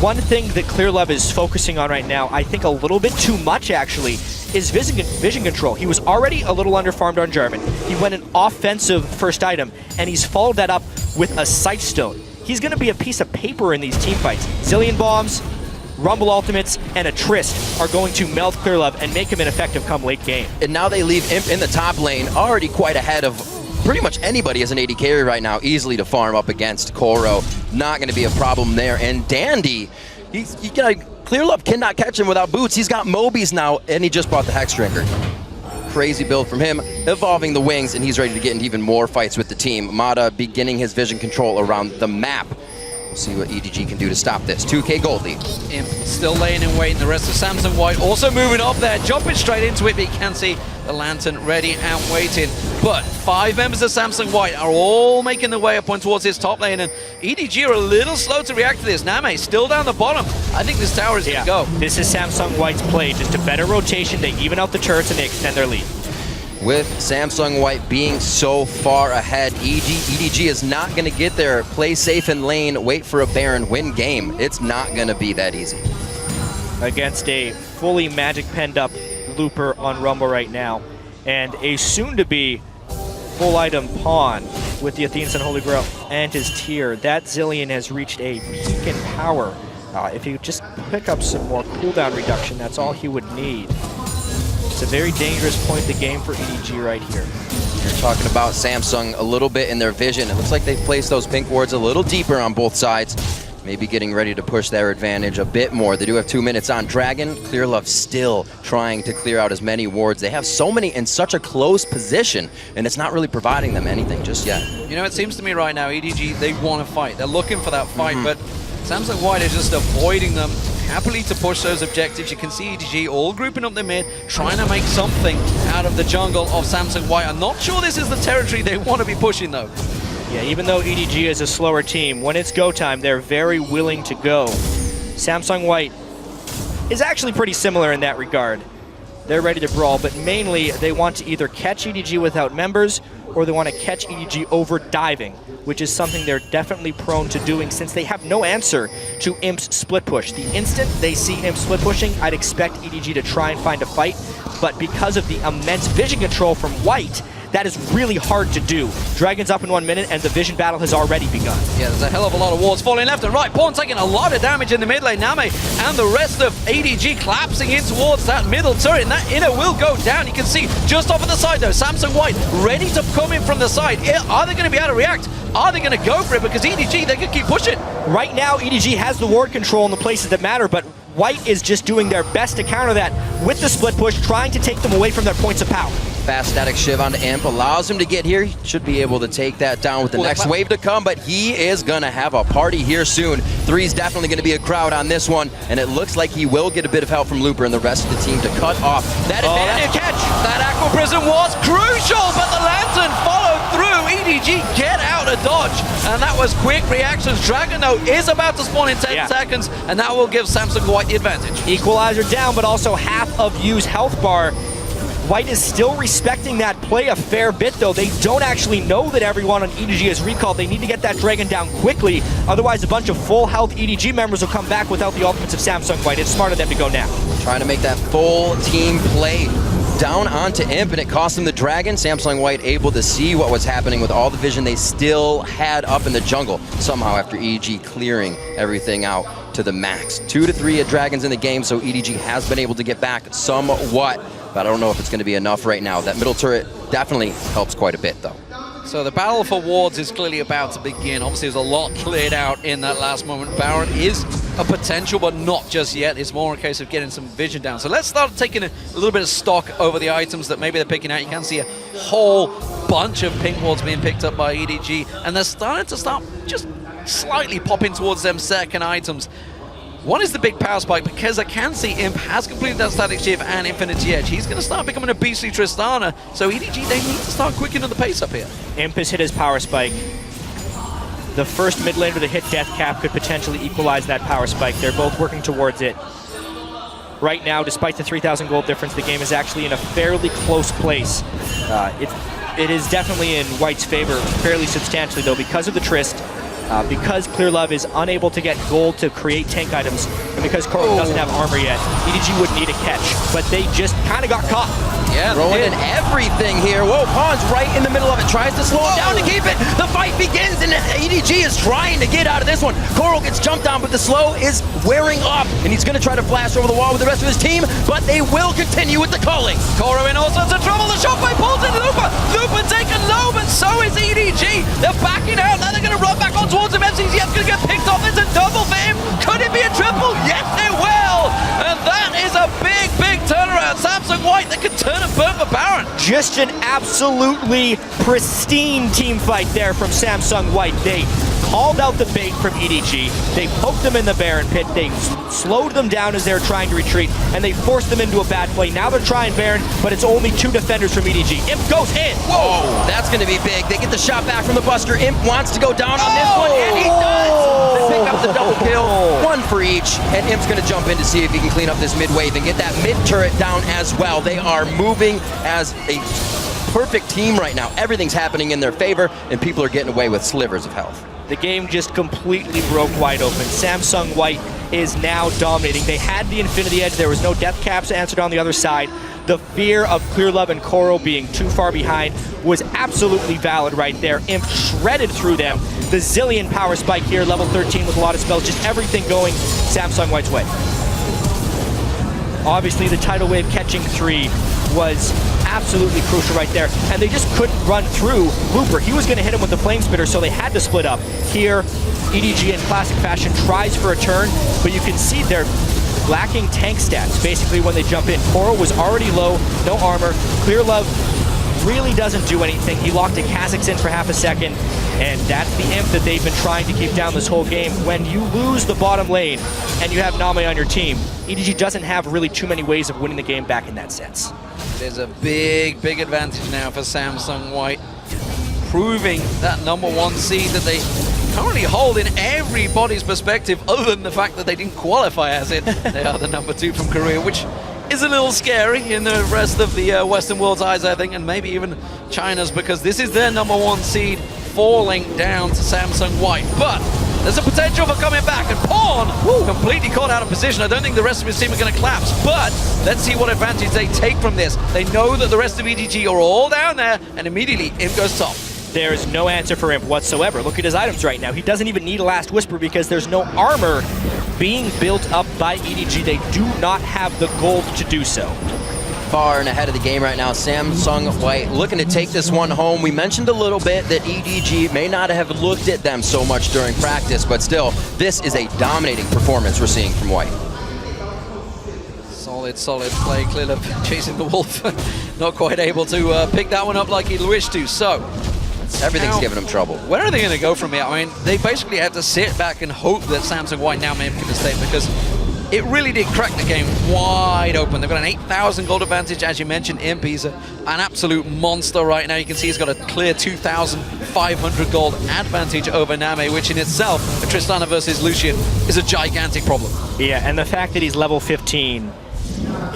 One thing that Clearlove is focusing on right now, I think a little bit too much actually, is vision control. He was already a little underfarmed on Jarvan. He went an offensive first item, and he's followed that up with a Sightstone. He's going to be a piece of paper in these team fights. Zillion bombs, Rumble ultimates, and a Trist are going to melt Clearlove and make him ineffective come late game. And now they leave Imp in the top lane, already quite ahead of pretty much anybody as an AD carry right now, easily to farm up against Koro. Not going to be a problem there. And Dandy, Clearlove cannot catch him without boots. He's got Mobies now, and he just bought the Hex Drinker. Crazy build from him, evolving the wings, and he's ready to get into even more fights with the team. Mata beginning his vision control around the map. We'll see what EDG can do to stop this. 2K gold lead. Imp still laying in wait, and the rest of Samsung White also moving up there, jumping straight into it, but you can see the Lantern ready and waiting. But 5 members of Samsung White are all making their way up towards his top lane, and EDG are a little slow to react to this. NaMei still down the bottom. I think this tower is going to go. This is Samsung White's play, just a better rotation. They even out the turrets and they extend their lead. with Samsung White being so far ahead. EDG is not going to get there. Play safe in lane, wait for a Baron, win game. It's not going to be that easy. Against a fully magic penned up Looper on Rumble right now, and a soon-to-be full item pawn with the Athena's Holy Grail and his tier. That Zilean has reached a peak in power. If he would just pick up some more cooldown reduction, that's all he would need. It's a very dangerous point in the game for EDG right here. You're talking about Samsung a little bit in their vision. It looks like they've placed those pink wards a little deeper on both sides. Maybe getting ready to push their advantage a bit more. They do have 2 minutes on Dragon. Clearlove still trying to clear out as many wards. They have so many in such a close position, and it's not really providing them anything just yet. You know, it seems to me right now, EDG, they want to fight. They're looking for that fight, but Samsung White is just avoiding them, happily to push those objectives. You can see EDG all grouping up the mid, trying to make something out of the jungle of Samsung White. I'm not sure this is the territory they want to be pushing, though. Yeah, even though EDG is a slower team, when it's go time, they're very willing to go. Samsung White is actually pretty similar in that regard. They're ready to brawl, but mainly they want to either catch EDG without members, or they want to catch EDG over diving, which is something they're definitely prone to doing since they have no answer to Imp's split push. The instant they see Imp split pushing, I'd expect EDG to try and find a fight, but because of the immense vision control from White, that is really hard to do. Dragon's up in 1 minute, and the vision battle has already begun. Yeah, there's a hell of a lot of wards falling left and right. Pawn taking a lot of damage in the mid lane. NaMei and the rest of EDG collapsing in towards that middle turret, and that inner will go down. You can see just off of the side, though, Samsung White ready to come in from the side. Are they going to be able to react? Are they going to go for it? Because EDG, they can keep pushing. Right now, EDG has the ward control in the places that matter, but White is just doing their best to counter that with the split push, trying to take them away from their points of power. Fast static shiv onto Imp allows him to get here. He should be able to take that down with the next wave to come, but he is going to have a party here soon. Three's definitely going to be a crowd on this one, and it looks like he will get a bit of help from Looper and the rest of the team to cut off that advantage. Catch! That Aqua Prism was crucial, but the Lantern followed through. EDG get out of dodge, and that was quick reactions. Dragon, though, is about to spawn in 10 seconds, and that will give Samsung White the advantage. Equalizer down, but also half of Yu's health bar. White is still respecting that play a fair bit, though. They don't actually know that everyone on EDG is recalled. They need to get that Dragon down quickly. Otherwise, a bunch of full health EDG members will come back without the ultimates of Samsung White. It's smart of them to go now. Trying to make that full team play down onto Imp, and it cost him the Dragon. Samsung White able to see what was happening with all the vision they still had up in the jungle. Somehow, after EDG clearing everything out to the max. 2 to 3 Dragons in the game, so EDG has been able to get back somewhat. But I don't know if it's going to be enough right now. That middle turret definitely helps quite a bit, though. So the battle for wards is clearly about to begin. Obviously, there's a lot cleared out in that last moment. Baron is a potential, but not just yet. It's more a case of getting some vision down. So let's start taking a little bit of stock over the items that maybe they're picking out. You can see a whole bunch of pink wards being picked up by EDG, and they're starting to just slightly popping towards them second items. One is the big power spike, because I can see Imp has completed that static shift and Infinity Edge. He's going to start becoming a beastly Tristana, so EDG, they need to start quickening the pace up here. Imp has hit his power spike. The first mid laner to hit death cap could potentially equalize that power spike. They're both working towards it. Right now, despite the 3,000 gold difference, the game is actually in a fairly close place. It is definitely in White's favor fairly substantially, though, because of the Trist. Because Clearlove is unable to get gold to create tank items, and because Coral doesn't have armor yet, EDG would need a catch, but they just kind of got caught. Yeah, throwing in everything here. Whoa, Pawn's right in the middle of it, tries to slow it down to keep it. The fight begins, and EDG is trying to get out of this one. Coral gets jumped on, but the slow is wearing off, and he's going to try to flash over the wall with the rest of his team, but they will continue with the culling. Coral in all sorts of trouble. The shotgun pulls in Looper. Looper taken low, but so is EDG. They're backing out. Now they're going to run back on towards him. FZZF going to get picked off. It's a double for him. Could it be a triple? Yes, it will. And that is a big, big turnaround. Samsung White, they can turn and burn for Baron. Just an absolutely pristine team fight there from Samsung White. They called out the bait from EDG. They poked them in the Baron pit. They slowed them down as they were trying to retreat, and they forced them into a bad play. Now they're trying Baron, but it's only 2 defenders from EDG. Imp goes in. Whoa, that's going to be big. They get the shot back from the Buster. Imp wants to go down on this one, and he does. They pick up the double kill, 1 for each, and Imp's going to jump in to see if he can clean up this mid wave and get that mid turret down as well. They are moving as a perfect team right now. Everything's happening in their favor, and people are getting away with slivers of health. The game just completely broke wide open. Samsung White is now dominating. They had the Infinity Edge. There was no death caps answered on the other side. The fear of Clearlove and Coral being too far behind was absolutely valid right there. Imp shredded through them. The Zillion power spike here, level 13 with a lot of spells, just everything going Samsung White's way. Obviously, the tidal wave catching 3 was absolutely crucial right there, and they just couldn't run through Looper. He was going to hit him with the Flame Spitter, so they had to split up. Here, EDG in classic fashion tries for a turn, but you can see they're lacking tank stats, basically, when they jump in. Coral was already low, no armor. Clearlove really doesn't do anything. He locked a Kha'Zix in for half a second, and that's the imp that they've been trying to keep down this whole game. When you lose the bottom lane and you have NaMei on your team, EDG doesn't have really too many ways of winning the game back in that sense. There's a big, big advantage now for Samsung White, proving that #1 seed that they currently hold in everybody's perspective, other than the fact that they didn't qualify as it. They are the #2 from Korea, which is a little scary in the rest of the Western world's eyes, I think, and maybe even China's, because this is their #1 seed falling down to Samsung White. But there's a potential for coming back, and Pawn completely caught out of position. I don't think the rest of his team are going to collapse, but let's see what advantage they take from this. They know that the rest of EDG are all down there, and immediately Imp goes top. There's no answer for Imp whatsoever. Look at his items right now. He doesn't even need a Last Whisper because there's no armor being built up by EDG. They do not have the gold to do so. Far and ahead of the game right now, Samsung White looking to take this one home. We mentioned a little bit that EDG may not have looked at them so much during practice, but still, this is a dominating performance we're seeing from White. Solid play. Clearlove chasing the wolf. Not quite able to pick that one up like he'd wish to. So everything's giving them trouble. Where are they going to go from here? I mean, they basically have to sit back and hope that Samsung White now may make a mistake, because it really did crack the game wide open. They've got an 8,000 gold advantage. As you mentioned, Imp, he's an absolute monster right now. You can see he's got a clear 2,500 gold advantage over NaMei, which in itself, a Tristana versus Lucian, is a gigantic problem. Yeah, and the fact that he's level 15,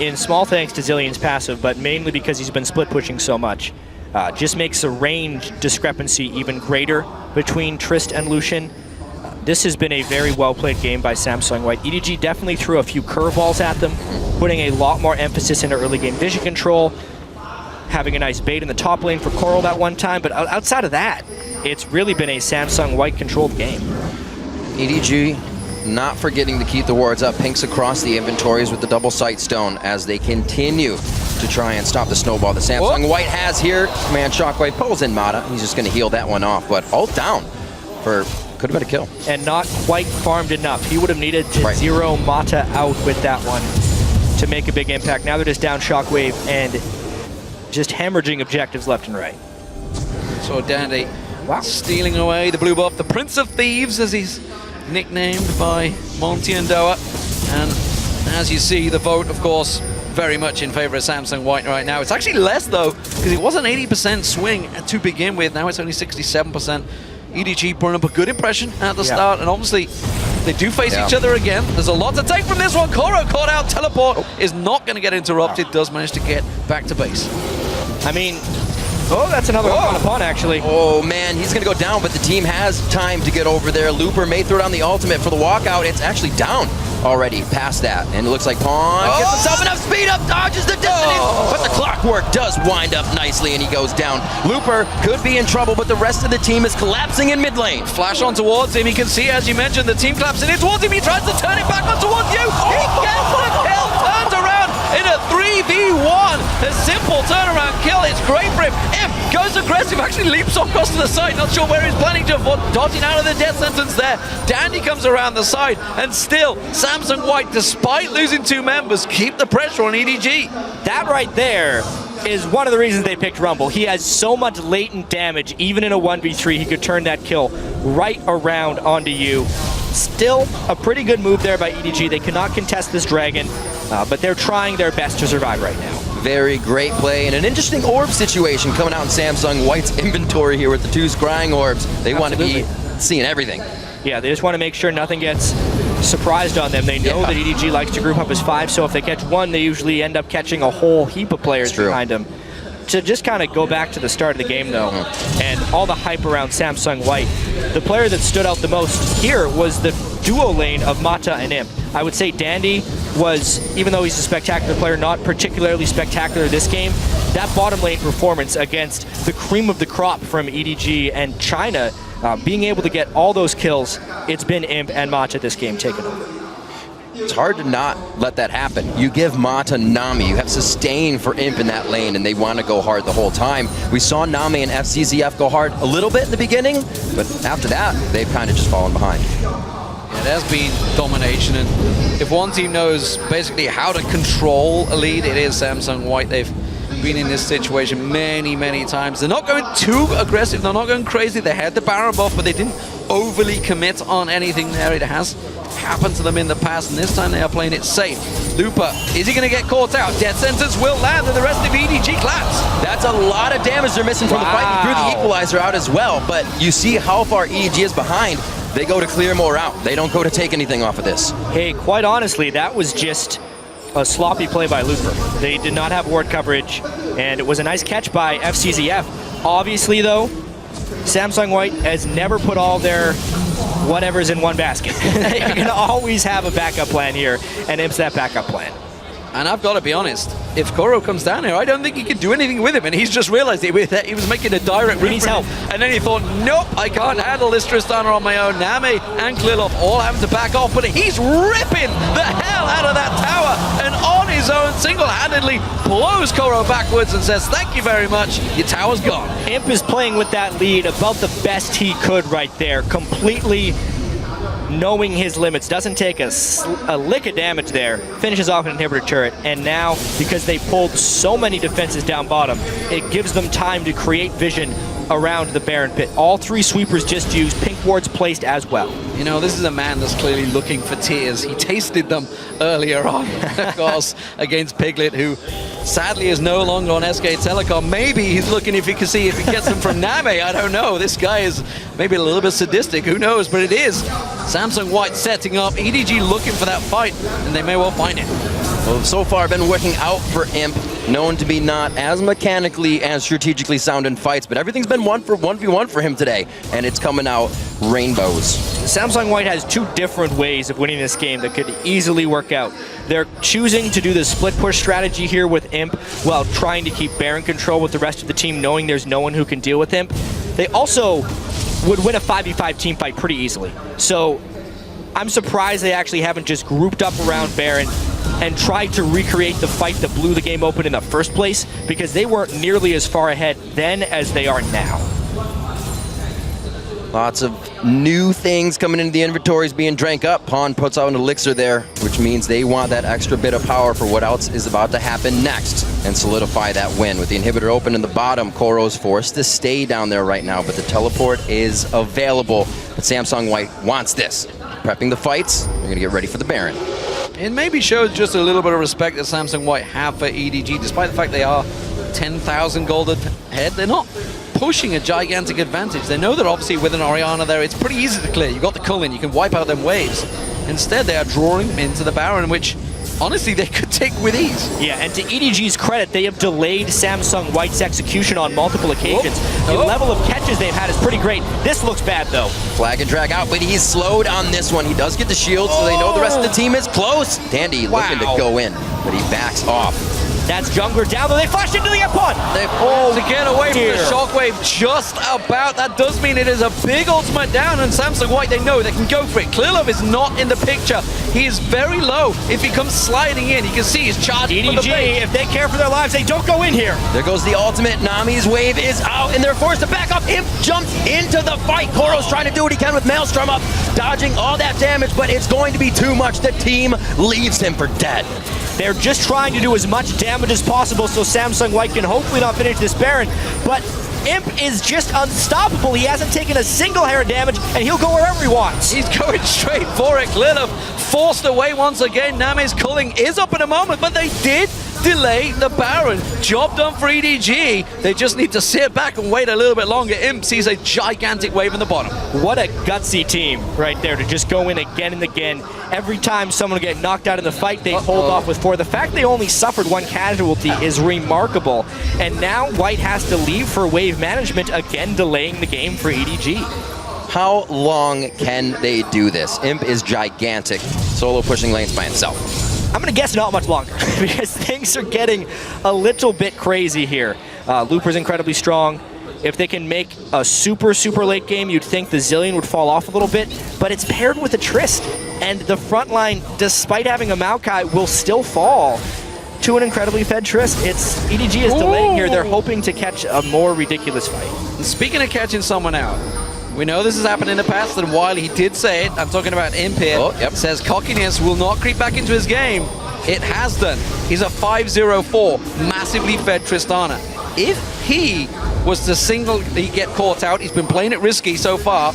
in small thanks to Zillion's passive, but mainly because he's been split pushing so much, just makes the range discrepancy even greater between Trist and Lucian. This has been a very well-played game by Samsung White. EDG definitely threw a few curveballs at them, putting a lot more emphasis into early game vision control, having a nice bait in the top lane for Coral that one time, but outside of that, it's really been a Samsung White controlled game. EDG not forgetting to keep the wards up. Pinks across the inventories with the double sight stone as they continue to try and stop the snowball that Samsung White has here. Command Shockwave pulls in Mata. He's just going to heal that one off, but ult down for could have been a kill. And not quite farmed enough. He would have needed to zero Mata out with that one to make a big impact. Now they're just down Shockwave and just hemorrhaging objectives left and right. So Dandy stealing away the blue buff, the Prince of Thieves, as he's nicknamed by Monty and Doa. And as you see, the vote, of course, very much in favor of Samsung White right now. It's actually less, though, because it was an 80% swing to begin with. Now it's only 67%. EDG putting up a good impression at the start, and obviously they do face each other again. There's a lot to take from this one. Koro caught out. Teleport is not going to get interrupted. Does manage to get back to base. I mean, that's another one upon, actually. Oh, man, he's going to go down, but the team has time to get over there. Looper may throw down the ultimate for the walkout. It's actually down already past that, and it looks like Pawn gets himself enough speed up, dodges the dissonance, but the clockwork does wind up nicely, and he goes down. Looper could be in trouble, but the rest of the team is collapsing in mid lane. Flash on towards him. He can see, as you mentioned, the team collapsing in towards him. He tries to turn it back on towards you. He gets the kill, turns around in a 3v1. A simple turnaround kill. It's great for him. Imp goes aggressive, actually leaps across to the side. Not sure where he's planning to avoid, dodging out of the death sentence there. Dandy comes around the side, and still, Samsung White, despite losing 2 members, keep the pressure on EDG. That right there is one of the reasons they picked Rumble. He has so much latent damage. Even in a 1v3, he could turn that kill right around onto you. Still a pretty good move there by EDG. They cannot contest this dragon, but they're trying their best to survive right now. Very great play, and an interesting orb situation coming out in Samsung White's inventory here with the 2 scrying orbs. They want to be seeing everything. Yeah, they just want to make sure nothing gets surprised on them. They know that EDG likes to group up as 5, so if they catch one, they usually end up catching a whole heap of players behind them. to just kind of go back to the start of the game, though, and all the hype around Samsung White, the player that stood out the most here was the duo lane of Mata and Imp. I would say Dandy was, even though he's a spectacular player, not particularly spectacular this game. That bottom lane performance against the cream of the crop from EDG and China, being able to get all those kills, it's been Imp and Mata this game taken over. It's hard to not let that happen. You give Mata NaMei, you have sustain for Imp in that lane, and they want to go hard the whole time. We saw NaMei and Fzzf go hard a little bit in the beginning, but after that, they've kind of just fallen behind. Yeah, there's been domination, and if one team knows basically how to control a lead, it is Samsung White. They've been in this situation many, many times. They're not going too aggressive, they're not going crazy. They had the Baron buff, but they didn't overly commit on anything there. It has happened to them in the past, and this time they are playing it safe. Looper, is he going to get caught out? Death sentence will land, and the rest of EDG claps. That's a lot of damage they're missing from the fight. They threw the equalizer out as well, but you see how far EDG is behind. They go to clear more out. They don't go to take anything off of this. Hey, quite honestly, that was just a sloppy play by Looper. They did not have ward coverage, and it was a nice catch by Fzzf. Obviously, though, Samsung White has never put all their whatever's in one basket. You're going to always have a backup plan here, and Imp's that backup plan. And I've got to be honest, if Koro comes down here, I don't think he can do anything with him, and he's just realized he was making a direct rip. He needs help. And then he thought, nope, I can't handle this Tristana on my own. NaMei and Clearlove all having to back off, but he's ripping the hell out of that tower, and on his own, single-handedly blows Koro backwards and says, thank you very much, your tower's gone. Imp is playing with that lead about the best he could right there, completely knowing his limits, doesn't take a lick of damage there, finishes off an inhibitor turret, and now, because they pulled so many defenses down bottom, it gives them time to create vision around the Baron pit. All three sweepers just used, pink wards placed as well. You know, this is a man that's clearly looking for tears. He tasted them earlier on, of course, against Piglet, who sadly is no longer on SK Telecom. Maybe he's looking if he can see if he gets them from NaMei. I don't know. This guy is maybe a little bit sadistic. Who knows? But it is Samsung White setting up. EDG looking for that fight, and they may well find it. Well, so far been working out for Imp, known to be not as mechanically and strategically sound in fights, but everything's been 1v1 for him today, and it's coming out rainbows. Samsung White has two different ways of winning this game that could easily work out. They're choosing to do the split push strategy here with Imp while trying to keep Baron control with the rest of the team, knowing there's no one who can deal with Imp. They also would win a 5v5 team fight pretty easily. So I'm surprised they actually haven't just grouped up around Baron and tried to recreate the fight that blew the game open in the first place, because they weren't nearly as far ahead then as they are now. Lots of new things coming into the inventories being drank up. Pawn puts out an elixir there, which means they want that extra bit of power for what else is about to happen next and solidify that win. With the inhibitor open in the bottom, Koro's forced to stay down there right now, but the teleport is available. But Samsung White wants this. Prepping the fights, they're going to get ready for the Baron. It maybe shows just a little bit of respect that Samsung White have for EDG, despite the fact they are 10,000 gold ahead. They're not pushing a gigantic advantage. They know that obviously with an Orianna there, it's pretty easy to clear. You've got the Cullen, you can wipe out them waves. Instead, they are drawing them into the Baron, which honestly they could take with ease. Yeah, and to EDG's credit, they have delayed Samsung White's execution on multiple occasions. The level of catches they've had is pretty great. This looks bad, though. Flag and drag out, but he's slowed on this one. He does get the shield, so they know the rest of the team is close. Dandy looking to go in, but he backs off. That's Jungler down, though. They flash into the F1. They to get away from the shockwave just about. That does mean it is a big ultimate down, and Samsung White, they know they can go for it. Clearlove is not in the picture. He is very low. If he comes sliding in, you can see he's charging for the bait. If they care for their lives, they don't go in here. There goes the ultimate. NaMei's wave is out, and they're forced to back up. Imp jumps into the fight. Koro's trying to do what he can with Maelstrom up, dodging all that damage, but it's going to be too much. The team leaves him for dead. They're just trying to do as much damage as possible so Samsung White can hopefully not finish this Baron, but Imp is just unstoppable. He hasn't taken a single hair of damage, and he'll go wherever he wants. He's going straight for it. Clearlove forced away once again. NaMei's culling is up in a moment, but they did delay the Baron. Job done for EDG. They just need to sit back and wait a little bit longer. Imp sees a gigantic wave in the bottom. What a gutsy team right there to just go in again and again. Every time someone will get knocked out in the fight, they hold off with 4. The fact they only suffered 1 casualty is remarkable. And now White has to leave for wave management, again delaying the game for EDG. How long can they do this? Imp is gigantic, solo pushing lanes by himself. I'm going to guess not much longer because things are getting a little bit crazy here. Looper's incredibly strong. If they can make a super late game, you'd think the Zillion would fall off a little bit, but it's paired with a Trist, and the front line, despite having a Maokai, will still fall to an incredibly fed Trist. It's EDG is delaying here. They're hoping to catch a more ridiculous fight. And speaking of catching someone out, we know this has happened in the past, and while he did say it, I'm talking about Imp here, says cockiness will not creep back into his game. It has done. He's a 5-0-4, massively fed Tristana. If he was to singly get caught out, he's been playing it risky so far,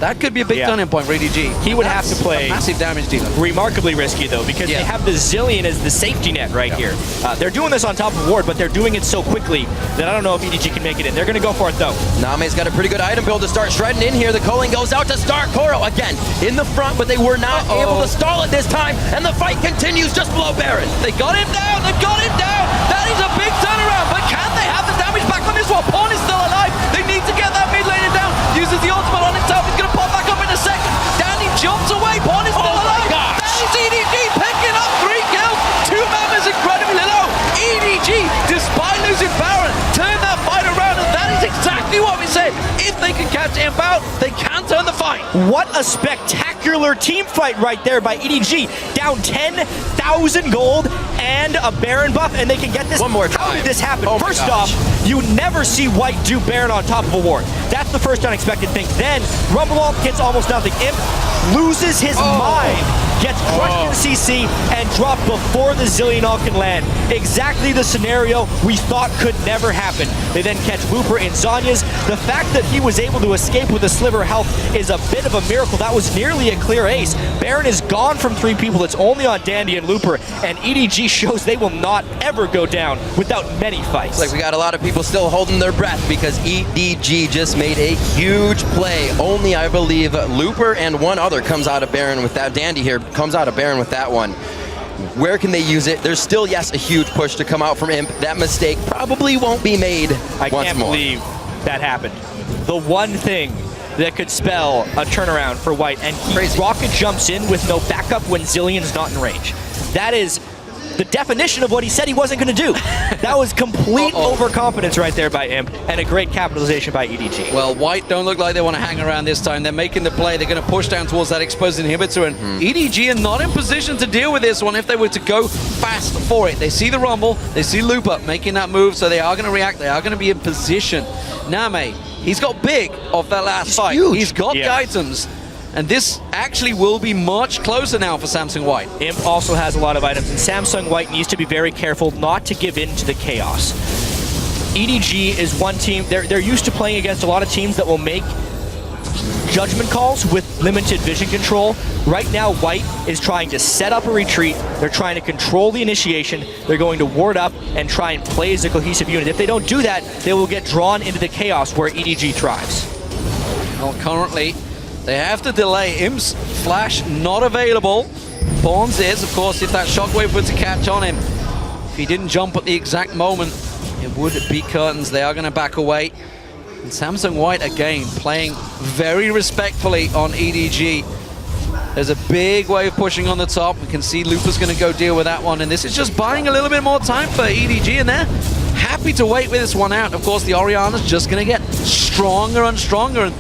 that could be a big turning point for EDG. He would have to play a massive damage dealer. Remarkably risky, though, because they have the Zillion as the safety net right here. They're doing this on top of Ward, but they're doing it so quickly that I don't know if EDG can make it in. They're going to go for it, though. NaMei's got a pretty good item build to start shredding in here. The culling goes out to start. Koro again in the front, but they were not able to stall it this time, and the fight continues just below Baron. They got him down. They got him down. That is a big turnaround, but can they have the damage back on this one? Pawn is still alive. They need to get that mid laner down. Uses the ultimate on himself. He's going to pop back up in a second. Danny jumps away. Pawn is still alive. That is EDG picking up 3 kills. 2 members incredibly low. EDG, despite losing Baron, turned that fight around, and that is exactly what we said. If they can catch Imp out, they can turn the fight. What a spectacular team fight right there by EDG. Down 10,000 gold and a Baron buff, and they can get this. One more time. How did this happen? First off, you never see White do Baron on top of a ward. That's the first unexpected thing. Then Rumblewall gets almost nothing. Imp loses his mind, gets crushed in the CC, and dropped before the Zillion all can land. Exactly the scenario we thought could never happen. They then catch Looper in Zhonya's. The fact that he was able to escape with a sliver of health is a bit of a miracle. That was nearly a clear ace. Baron is gone from 3 people. It's only on Dandy and Looper, and EDG shows they will not ever go down without many fights. Looks like we got a lot of people still holding their breath because EDG just made a huge play. Only, I believe, Looper and one other comes out of Baron with that. Dandy here comes out of Baron with that one. Where can they use it? There's still, yes, a huge push to come out from Imp. That mistake probably won't be made once more. I can't believe that happened. The one thing that could spell a turnaround for White, and he rocket jumps in with no backup when Zillion's not in range. That is the definition of what he said he wasn't going to do. That was complete overconfidence right there by Imp, and a great capitalization by EDG. Well, White don't look like they want to hang around this time. They're making the play. They're going to push down towards that exposed inhibitor, and EDG are not in position to deal with this one if they were to go fast for it. They see the Rumble, they see Looper making that move, so they are going to react. They are going to be in position. NaMei, he's got big off that last fight. Huge. He's got the items. And this actually will be much closer now for Samsung White. Imp also has a lot of items, and Samsung White needs to be very careful not to give in to the chaos. EDG is one team, they're used to playing against a lot of teams that will make judgment calls with limited vision control. Right now, White is trying to set up a retreat. They're trying to control the initiation. They're going to ward up and try and play as a cohesive unit. If they don't do that, they will get drawn into the chaos where EDG thrives. Well, currently, they have to delay. Imp's flash not available. Pawns is, of course, if that shockwave were to catch on him. If he didn't jump at the exact moment, it would be curtains. They are going to back away. And Samsung White, again, playing very respectfully on EDG. There's a big wave pushing on the top. We can see Looper's going to go deal with that one. And this is just buying a little bit more time for EDG, and they're happy to wait with this one out. Of course, the Orianna's just going to get stronger and stronger. And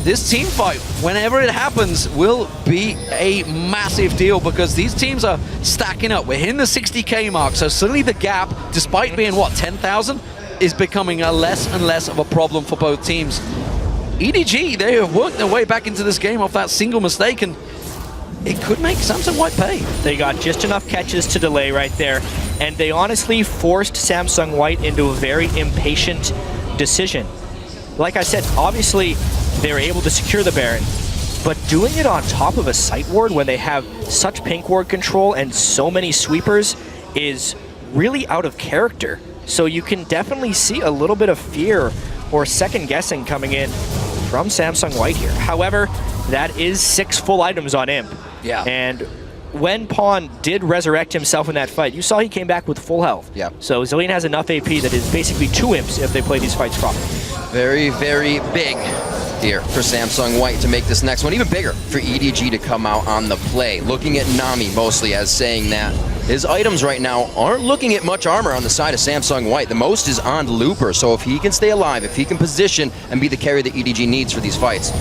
this team fight, whenever it happens, will be a massive deal because these teams are stacking up. We're hitting the 60K mark, so suddenly the gap, despite being, what, 10,000, is becoming a less and less of a problem for both teams. EDG, they have worked their way back into this game off that single mistake, and it could make Samsung White pay. They got just enough catches to delay right there, and they honestly forced Samsung White into a very impatient decision. Like I said, obviously, they were able to secure the Baron, but doing it on top of a site ward when they have such pink ward control and so many sweepers is really out of character. So you can definitely see a little bit of fear or second guessing coming in from Samsung White here. However, that is 6 full items on Imp. Yeah. And when Pawn did resurrect himself in that fight, you saw he came back with full health. Yeah. So Zilean has enough AP that is basically 2 Imps if they play these fights properly. Very, very big here for Samsung White to make this next one even bigger for EDG to come out on the play. Looking at NaMei mostly as saying that his items right now aren't looking at much armor on the side of Samsung White. The most is on Looper, so if he can stay alive, if he can position and be the carry that EDG needs for these fights,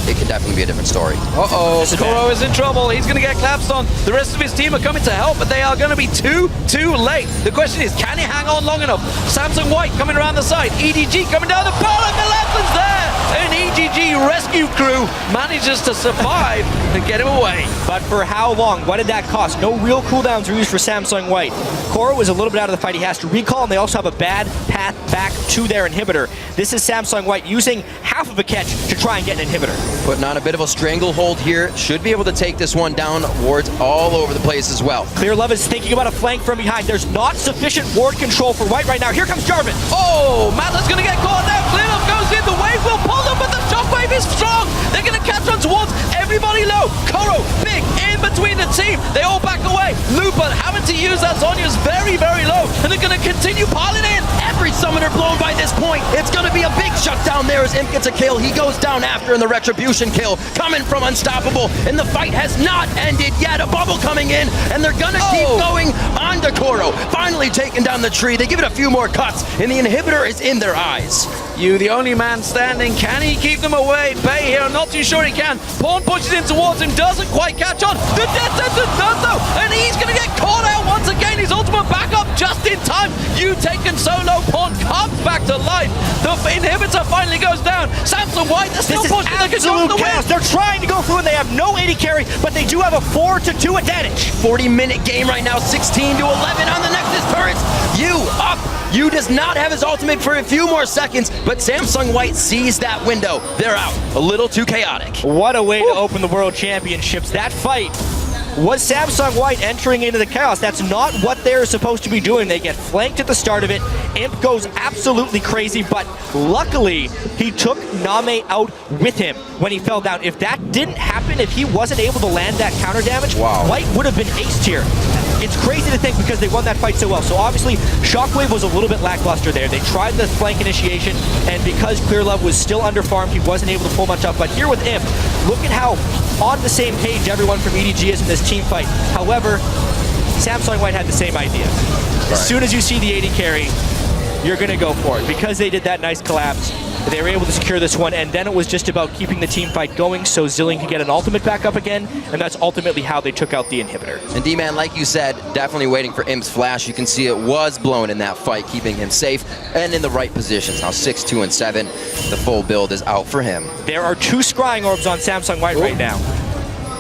it could definitely be a different story. Uh-oh, Koro is in trouble. He's going to get collapsed on. The rest of his team are coming to help, but they are going to be too late. The question is, can he hang on long enough? Samsung White coming around the side. EDG coming down the pole, and the Leopard's there! An EDG rescue crew manages to survive and get him away. But for how long? What did that cost? No real cooldowns were used for Samsung White. Koro is a little bit out of the fight. He has to recall, and they also have a bad path back to their inhibitor. This is Samsung White using half of a catch to try and get an inhibitor. Putting on a bit of a stranglehold here. Should be able to take this one down. Wards all over the place as well. Clearlove is thinking about a flank from behind. There's not sufficient ward control for White right now. Here comes JiaWen. Oh, Matla's going to get caught now. Clearlove goes in. The wave will pull them, but the shockwave is strong. They're going to catch on towards everybody low. Koro, big, in between the team. They all back away. Looper having to use that Zonya's very, very low, and they're going to continue piling in. Every summoner blown by this point. It's going to be a big shutdown there as Imp gets a kill. He goes down after in the Retribution kill, coming from Unstoppable, and the fight has not ended yet. A bubble coming in, and they're going to keep going on to Koro. Finally taking down the tree. They give it a few more cuts, and the inhibitor is in their eyes. You, the only man standing. Can he keep them away? Bay here, I'm not too sure he can. Pawn pushes in towards him, doesn't quite catch on. The death sentence does though, and he's going to get caught out once again. His ultimate backup just in time. You taken solo, Pawn comes back to life. The inhibitor finally goes down. Samsung White, they're still pushing. They can go for the win. They're trying to go through, and they have no AD carry, but they do have a 4-2 advantage. 40-minute game right now, 16-11 on the Nexus turrets. You up. You does not have his ultimate for a few more seconds, but Samsung White sees that window. They're out. A little too chaotic. What a way to open the World Championships. That fight was Samsung White entering into the chaos. That's not what they're supposed to be doing. They get flanked at the start of it. Imp goes absolutely crazy, but luckily he took NaMei out with him when he fell down. If that didn't happen, if he wasn't able to land that counter damage, White would have been aced here. It's crazy to think because they won that fight so well. So obviously, Shockwave was a little bit lackluster there. They tried the flank initiation, and because Clearlove was still underfarmed, he wasn't able to pull much up. But here with Imp, look at how on the same page everyone from EDG is in this team fight. However, Samsung White had the same idea. As soon as you see the AD carry, you're going to go for it. Because they did that nice collapse, they were able to secure this one, and then it was just about keeping the team fight going so Zilean could get an ultimate back up again, and that's ultimately how they took out the inhibitor. And D-Man, like you said, definitely waiting for Imp's flash. You can see it was blown in that fight, keeping him safe and in the right positions. Now 6, 2, and 7, the full build is out for him. There are 2 scrying orbs on Samsung White right now.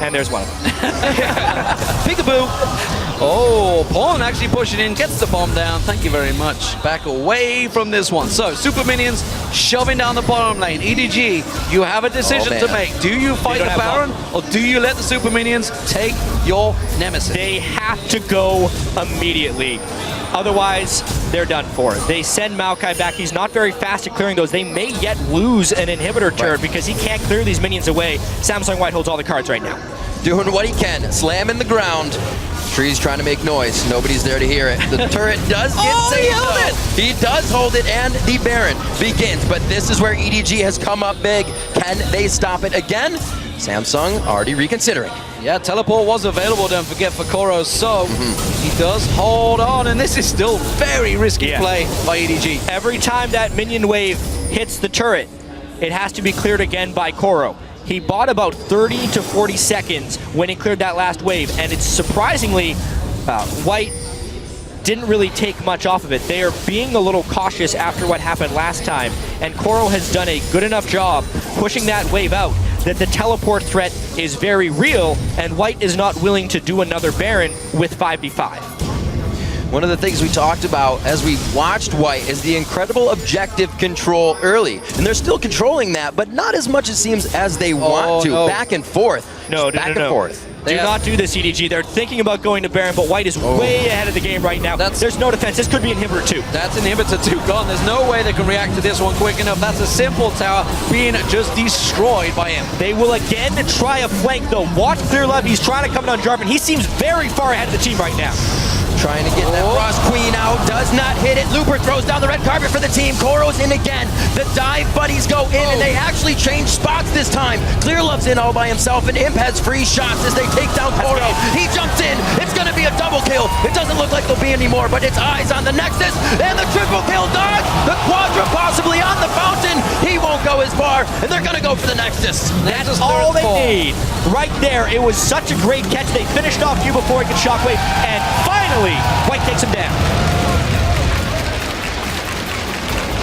And there's one of them. Peekaboo. Oh, Pawn actually pushing in, gets the bomb down. Thank you very much. Back away from this one. So, Super Minions shoving down the bottom lane. EDG, you have a decision to make. Do you fight the Baron, or do you let the Super Minions take your nemesis? They have to go immediately. Otherwise, they're done for. They send Maokai back. He's not very fast at clearing those. They may yet lose an inhibitor turret because he can't clear these minions away. Samsung White holds all the cards right now. Doing what he can, slamming the ground. Tree's trying to make noise. Nobody's there to hear it. The turret does get saved. He held it! He does hold it, and the Baron begins. But this is where EDG has come up big. Can they stop it again? Samsung already reconsidering. Yeah, teleport was available, don't forget, for Koro, so he does hold on, and this is still very risky play by EDG. Every time that minion wave hits the turret, it has to be cleared again by Koro. He bought about 30 to 40 seconds when he cleared that last wave, and it's surprisingly, White didn't really take much off of it. They are being a little cautious after what happened last time, and Koro has done a good enough job pushing that wave out that the teleport threat is very real, and White is not willing to do another Baron with 5v5. One of the things we talked about as we watched White is the incredible objective control early. And they're still controlling that, but not as much, it seems, as they want to. Back and forth. No. Back and forth. Do not do this, EDG. They're thinking about going to Baron, but White is way ahead of the game right now. There's no defense. This could be Inhibitor 2. That's Inhibitor 2 gone. There's no way they can react to this one quick enough. That's a simple tower being just destroyed by him. They will again try a flank, though. Watch Clearlove. He's trying to come down JiaWen. He seems very far ahead of the team right now. Trying to get that Frost Queen out, does not hit it. Looper throws down the red carpet for the team. Koro's in again. The dive buddies go in, and they actually change spots this time. Clearlove's in all by himself, and Imp has free shots as they take down Koro. He jumps in. It's going to be a double kill. It doesn't look like there'll be any more, but it's eyes on the Nexus, and the triple kill dodge. The Quadra possibly on the fountain. He won't go as far, and they're going to go for the Nexus. That's all they need. Right there. It was such a great catch. They finished off you before he could shockwave, and finally, White takes him down.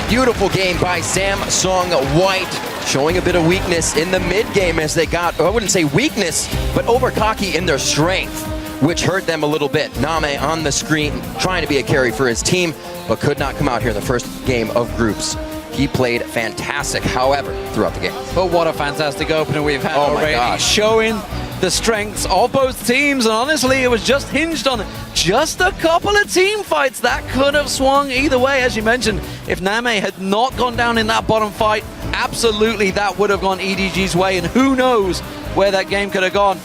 Beautiful game by Samsung White, showing a bit of weakness in the mid game as they got, I wouldn't say weakness, but over cocky in their strength, which hurt them a little bit. NaMei on the screen, trying to be a carry for his team, but could not come out here in the first game of groups. He played fantastic, however, throughout the game. But what a fantastic opener we've had already, showing the strengths of both teams, and honestly, it was just hinged on just a couple of team fights that could have swung either way. As you mentioned, if NaMei had not gone down in that bottom fight, absolutely that would have gone EDG's way, and who knows where that game could have gone.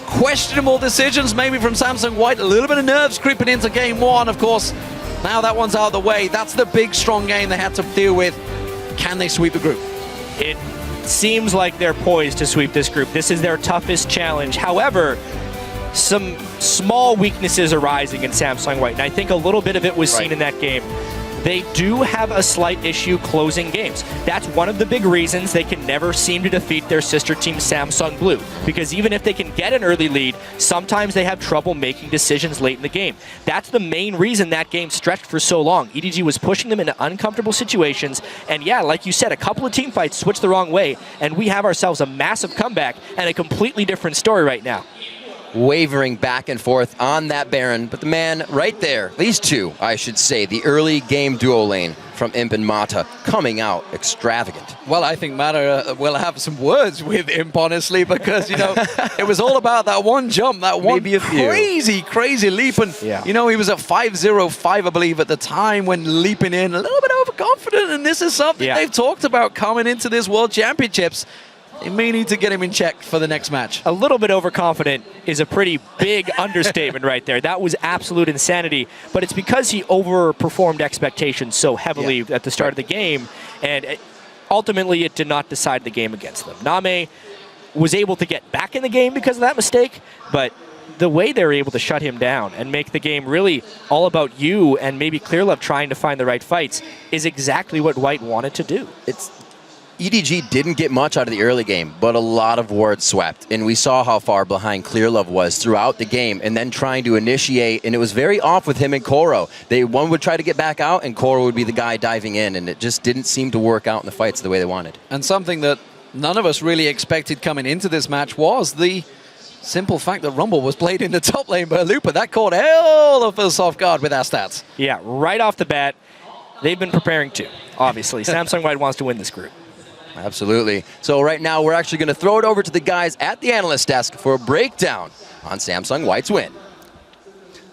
Questionable decisions maybe from Samsung White, a little bit of nerves creeping into game one, of course. Now that one's out of the way. That's the big, strong game they had to deal with. Can they sweep the group? It seems like they're poised to sweep this group. This is their toughest challenge. However, some small weaknesses are rising in Samsung White, and I think a little bit of it was seen in that game. They do have a slight issue closing games. That's one of the big reasons they can never seem to defeat their sister team Samsung Blue, because even if they can get an early lead, sometimes they have trouble making decisions late in the game. That's the main reason that game stretched for so long. EDG was pushing them into uncomfortable situations, and yeah, like you said, a couple of team fights switched the wrong way, and we have ourselves a massive comeback and a completely different story right now. Wavering back and forth on that Baron, but the man right there, these two, I should say, the early game duo lane from Imp and Mata coming out extravagant. Well, I think Mata will have some words with Imp, honestly, because, you know, it was all about that one jump, that one crazy leap, and, you know, he was at 5.05, I believe, at the time when leaping in, a little bit overconfident, and this is something they've talked about coming into this World Championships. They may need to get him in check for the next match. A little bit overconfident is a pretty big understatement right there. That was absolute insanity, but it's because he overperformed expectations so heavily at the start of the game, and ultimately it did not decide the game against them. NaMei was able to get back in the game because of that mistake, but the way they were able to shut him down and make the game really all about you and maybe Clearlove trying to find the right fights is exactly what White wanted to do. EDG didn't get much out of the early game, but a lot of wards swept, and we saw how far behind Clearlove was throughout the game, and then trying to initiate, and it was very off with him and Koro. One would try to get back out, and Koro would be the guy diving in, and it just didn't seem to work out in the fights the way they wanted. And something that none of us really expected coming into this match was the simple fact that Rumble was played in the top lane by Looper. That caught all of us off guard with our stats. Yeah, right off the bat, they've been preparing to, obviously. Samsung White wants to win this group. Absolutely. So right now we're actually going to throw it over to the guys at the analyst desk for a breakdown on Samsung White's win.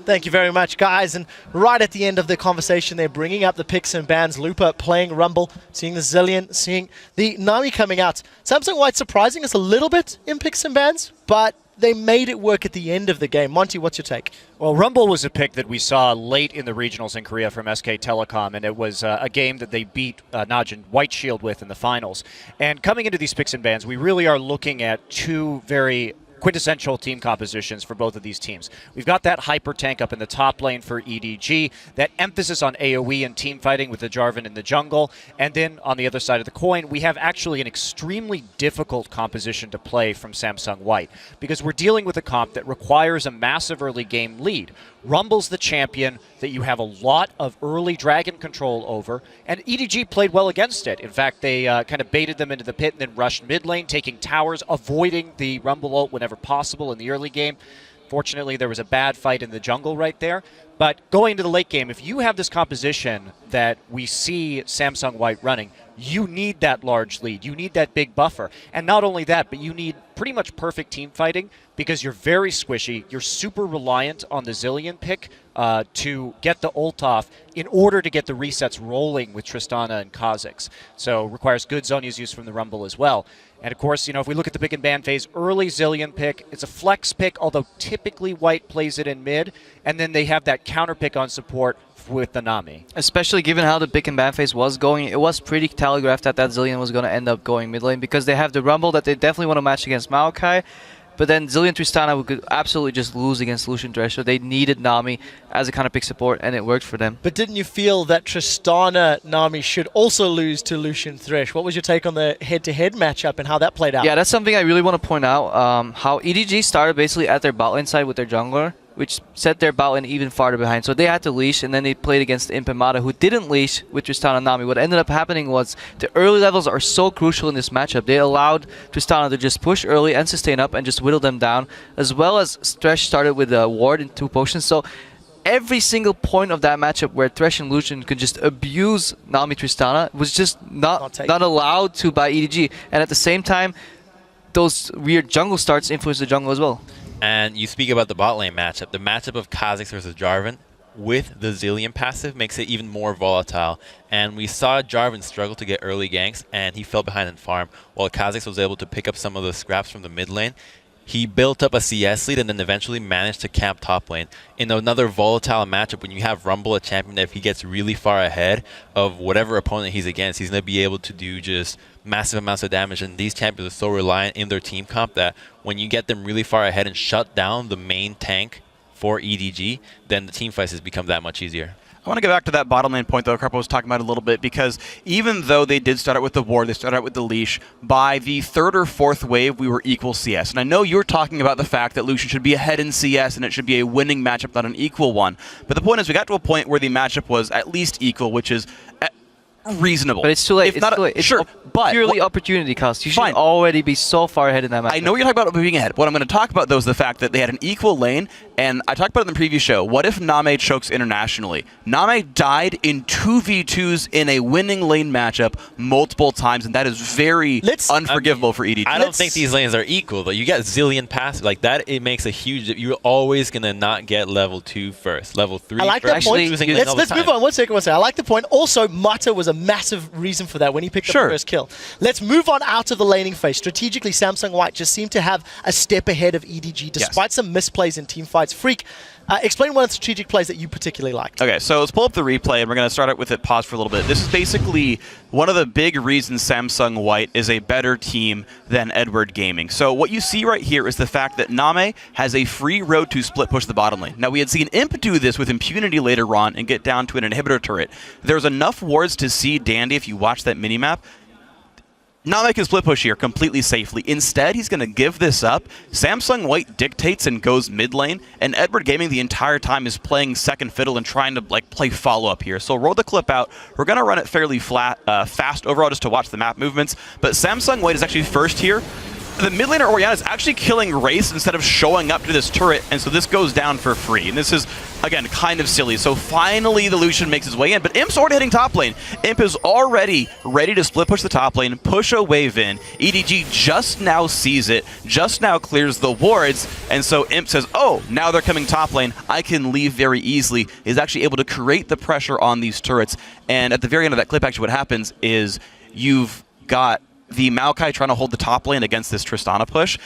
Thank you very much, guys. And right at the end of the conversation, they're bringing up the picks and bans. Looper playing Rumble, seeing the Zillion, seeing the NaMei coming out. Samsung White surprising us a little bit in picks and bans, but they made it work at the end of the game. Monty, what's your take? Well, Rumble was a pick that we saw late in the regionals in Korea from SK Telecom, and it was a game that they beat Najin White Shield with in the finals. And coming into these picks and bans, we really are looking at two very quintessential team compositions for both of these teams. We've got that hyper tank up in the top lane for EDG, that emphasis on AoE and team fighting with the JiaWen in the jungle, and then on the other side of the coin, we have actually an extremely difficult composition to play from Samsung White, because we're dealing with a comp that requires a massive early game lead. Rumble's the champion that you have a lot of early dragon control over, and EDG played well against it. In fact, they kind of baited them into the pit and then rushed mid lane, taking towers, avoiding the Rumble ult whenever possible in the early game. Fortunately, there was a bad fight in the jungle right there. But going to the late game, if you have this composition that we see Samsung White running, you need that large lead. You need that big buffer. And not only that, but you need pretty much perfect team fighting because you're very squishy. You're super reliant on the Zilean pick to get the ult off in order to get the resets rolling with Tristana and Kha'Zix. So requires good Zhonya's use from the Rumble as well. And of course, if we look at the pick and ban phase, early Zilean pick, it's a flex pick, although typically White plays it in mid, and then they have that counter pick on support with the NaMei. Especially given how the pick and ban phase was going, it was pretty telegraphed that Zilean was going to end up going mid lane because they have the Rumble that they definitely want to match against Maokai. But then Zilean Tristana could absolutely just lose against Lucian Thresh, so they needed NaMei as a kind of pick support, and it worked for them. But didn't you feel that Tristana NaMei should also lose to Lucian Thresh? What was your take on the head-to-head matchup and how that played out? Yeah, that's something I really want to point out. How EDG started basically at their bot lane side with their jungler, which set their bot lane even farther behind. So they had to leash, and then they played against Imp and Mata, who didn't leash with Tristana and NaMei. What ended up happening was the early levels are so crucial in this matchup. They allowed Tristana to just push early and sustain up and just whittle them down, as well as Thresh started with a ward and 2 potions. So every single point of that matchup where Thresh and Lucian could just abuse NaMei Tristana was just not allowed to by EDG. And at the same time, those weird jungle starts influence the jungle as well. And you speak about the bot lane matchup. The matchup of Kha'Zix versus JiaWen with the Zilean passive makes it even more volatile. And we saw JiaWen struggle to get early ganks, and he fell behind in farm, while Kha'Zix was able to pick up some of the scraps from the mid lane. He built up a CS lead and then eventually managed to camp top lane. In another volatile matchup, when you have Rumble, a champion that if he gets really far ahead of whatever opponent he's against, he's going to be able to do just massive amounts of damage. And these champions are so reliant in their team comp that when you get them really far ahead and shut down the main tank for EDG, then the team fights has become that much easier. I want to go back to that bottom lane point, though, Karpo was talking about a little bit, because even though they did start out with the ward, they started out with the leash, by the 3rd or 4th wave, we were equal CS. And I know you were talking about the fact that Lucian should be ahead in CS and it should be a winning matchup, not an equal one. But the point is, we got to a point where the matchup was at least equal, which is reasonable. But it's too late. It's not too late. It's sure, but purely opportunity cost. You should already be so far ahead in that match. I know you're talking about being ahead. What I'm going to talk about, though, is the fact that they had an equal lane, and I talked about it in the previous show. What if NaMei chokes internationally? NaMei died in 2v2s in a winning lane matchup multiple times, and that is very unforgivable for EDG. I don't think these lanes are equal, though. You got Zilean passive. Like, that, it makes a huge... You're always going to not get level 2 first. Level 3 I like first. that point. Let's move on. One second. I like the point. Also, Mata was a massive reason for that when he picked up the first kill. Let's move on out of the laning phase. Strategically, Samsung White just seemed to have a step ahead of EDG despite some misplays in team fights. Freak, explain one of the strategic plays that you particularly liked. Okay, so let's pull up the replay, and we're going to start out with it pause for a little bit. This is basically one of the big reasons Samsung White is a better team than Edward Gaming. So what you see right here is the fact that NaMei has a free road to split push the bottom lane. Now, we had seen Imp do this with impunity later on and get down to an inhibitor turret. There's enough wards to see Dandy if you watch that minimap. NaMei can split push here completely safely. Instead, he's going to give this up. Samsung White dictates and goes mid lane, and Edward Gaming the entire time is playing second fiddle and trying to play follow-up here. So roll the clip out. We're going to run it fairly fast overall just to watch the map movements, but Samsung White is actually first here. The mid laner Orianna is actually killing Wraith instead of showing up to this turret, and so this goes down for free. And this is, again, kind of silly. So finally the Lucian makes his way in, but Imp's already hitting top lane. Imp is already ready to split push the top lane, push a wave in. EDG just now sees it, just now clears the wards, and so Imp says, oh, now they're coming top lane. I can leave very easily. Is actually able to create the pressure on these turrets. And at the very end of that clip, actually what happens is you've got the Maokai trying to hold the top lane against this Tristana push,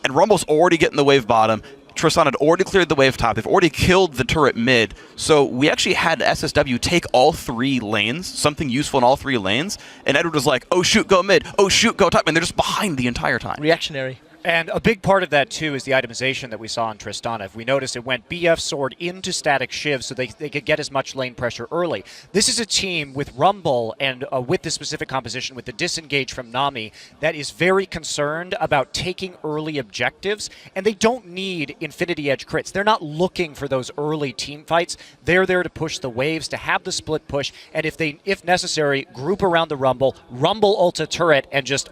and Rumble's already getting the wave bottom. Tristana had already cleared the wave top. They've already killed the turret mid. So we actually had SSW take all 3 lanes, something useful in all 3 lanes, and Edward was like, oh shoot, go mid, oh shoot, go top, and they're just behind the entire time. Reactionary. And a big part of that, too, is the itemization that we saw in Tristana. If we noticed, it went BF Sword into static Shiv so they could get as much lane pressure early. This is a team with Rumble and with this specific composition, with the disengage from NaMei, that is very concerned about taking early objectives, and they don't need Infinity Edge crits. They're not looking for those early team fights. They're there to push the waves, to have the split push, and if necessary, group around the Rumble ult a turret, and just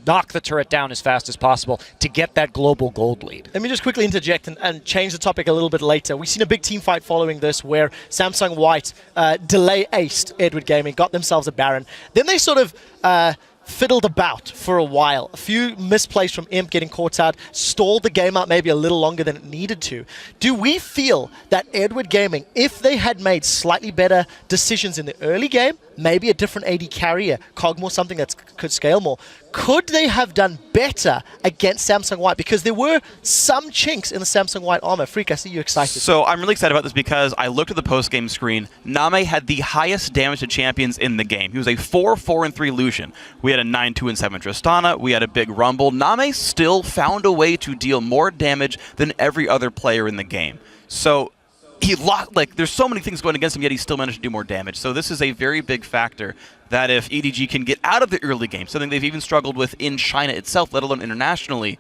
knock the turret down as fast as possible to get that global gold lead. Let me just quickly interject and change the topic a little bit later. We've seen a big team fight following this where Samsung White delay aced Edward Gaming, got themselves a Baron. Then they sort of fiddled about for a while. A few misplays from Imp getting caught out, stalled the game out maybe a little longer than it needed to. Do we feel that Edward Gaming, if they had made slightly better decisions in the early game, maybe a different AD carrier, Cogmore, something that could scale more, could they have done better against Samsung White? Because there were some chinks in the Samsung White armor. Freak, I see you excited. So I'm really excited about this because I looked at the post-game screen. NaMei had the highest damage to champions in the game. He was a 4-4-3 Lucian. We had a 9-2-7 Tristana. We had a big Rumble. NaMei still found a way to deal more damage than every other player in the game. So he lost, like, there's so many things going against him, yet he still managed to do more damage. So this is a very big factor that if EDG can get out of the early game, something they've even struggled with in China itself, let alone internationally,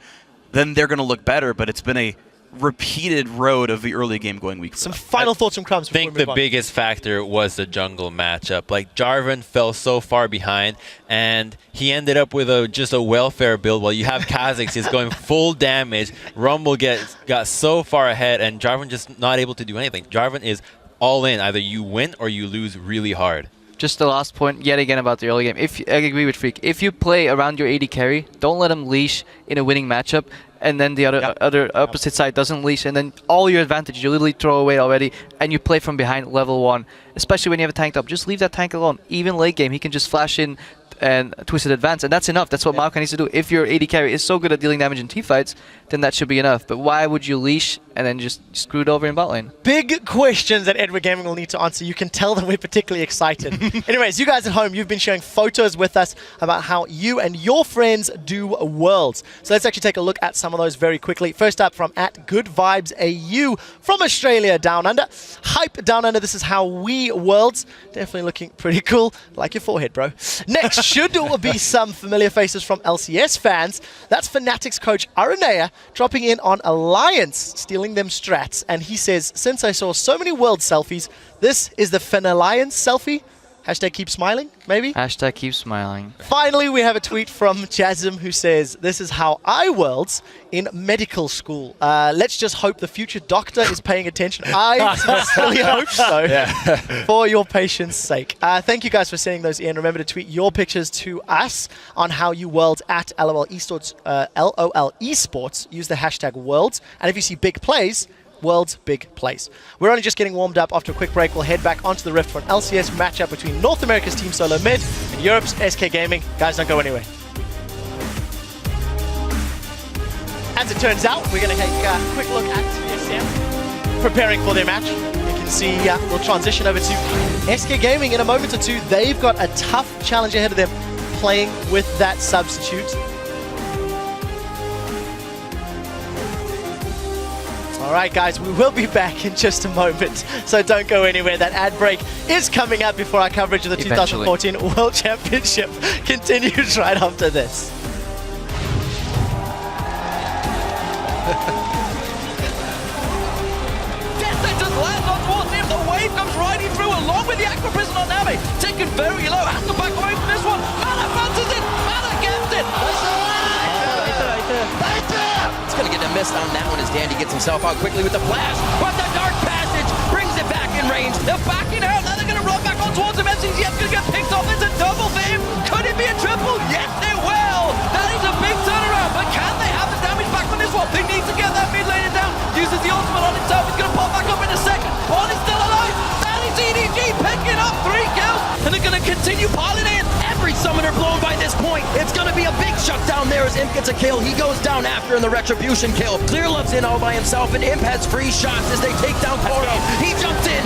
then they're going to look better. But it's been a repeated road of the early game going weak. Some final thoughts from Crumbs. I think the biggest factor was the jungle matchup. Like, JiaWen fell so far behind, and he ended up with just a welfare build while you have Kha'Zix is going full damage. Rumble got so far ahead, and JiaWen just not able to do anything. JiaWen is all in. Either you win or you lose really hard. Just the last point yet again about the early game. I agree with Freak. If you play around your AD carry, don't let him leash in a winning matchup, and then the other opposite side doesn't leash, and then all your advantage you literally throw away already, and you play from behind level 1. Especially when you have a tank up, just leave that tank alone. Even late game, he can just flash in and Twisted Advance, and that's enough. That's what Maokai needs to do. If your AD carry is so good at dealing damage in teamfights, then that should be enough. But why would you leash and then just screw it over in bot lane? Big questions that Edward Gaming will need to answer. You can tell that we're particularly excited. Anyways, you guys at home, you've been sharing photos with us about how you and your friends do Worlds. So let's actually take a look at some of those very quickly. First up from @GoodVibesAU from Australia Down Under. Hype Down Under, this is how we Worlds. Definitely looking pretty cool. Like your forehead, bro. Next should be some familiar faces from LCS fans. That's Fnatic's coach Aranea dropping in on Alliance, stealing them strats. And he says, since I saw so many World selfies, this is the Fen Alliance selfie. Hashtag keep smiling, maybe? Hashtag keep smiling. Finally, we have a tweet from Jasm who says, this is how I Worlds in medical school. Let's just hope the future doctor is paying attention. I sincerely hope so, for your patient's sake. Thank you guys for sending those in. Remember to tweet your pictures to us on how you Worlds at LOL Esports, LOL Esports. Use the hashtag Worlds. And if you see big plays, World's big place. We're only just getting warmed up. After a quick break, we'll head back onto the Rift for an LCS matchup between North America's Team Solo Mid and Europe's SK Gaming. Guys, don't go anywhere. As it turns out, we're going to take a quick look at TSM preparing for their match. You can see we'll transition over to SK Gaming in a moment or two. They've got a tough challenge ahead of them playing with that substitute. All right, guys, we will be back in just a moment, so don't go anywhere. That ad break is coming up before our coverage of the 2014 World Championship continues right after this. Just lands on towards him. The wave comes riding through along with the Aqua Prison on NaMei. Taken very low. Has to back away from this one. Mana fancies it. Mana gets it. It's going to get a miss on that one as Dandy gets himself out quickly with the flash. But the Dark Passage brings it back in range. They're backing out. Now they're going to run back on towards him. FZF's going to get picked off. It's a double for him. Could it be a triple? Yes, they will. That is a big turnaround. But can they have the damage back on this one? They need to get that mid laner down. Uses the ultimate on himself. He's going to pop back up in a second. One is still alive. That is EDG picking up 3 kills. And they're going to continue piling in. Every summoner blown by this point. It's going to be a big shutdown there as Imp gets a kill. He goes down after in the retribution kill. Clearlove's in all by himself, and Imp has free shots as they take down Koro. He jumps in,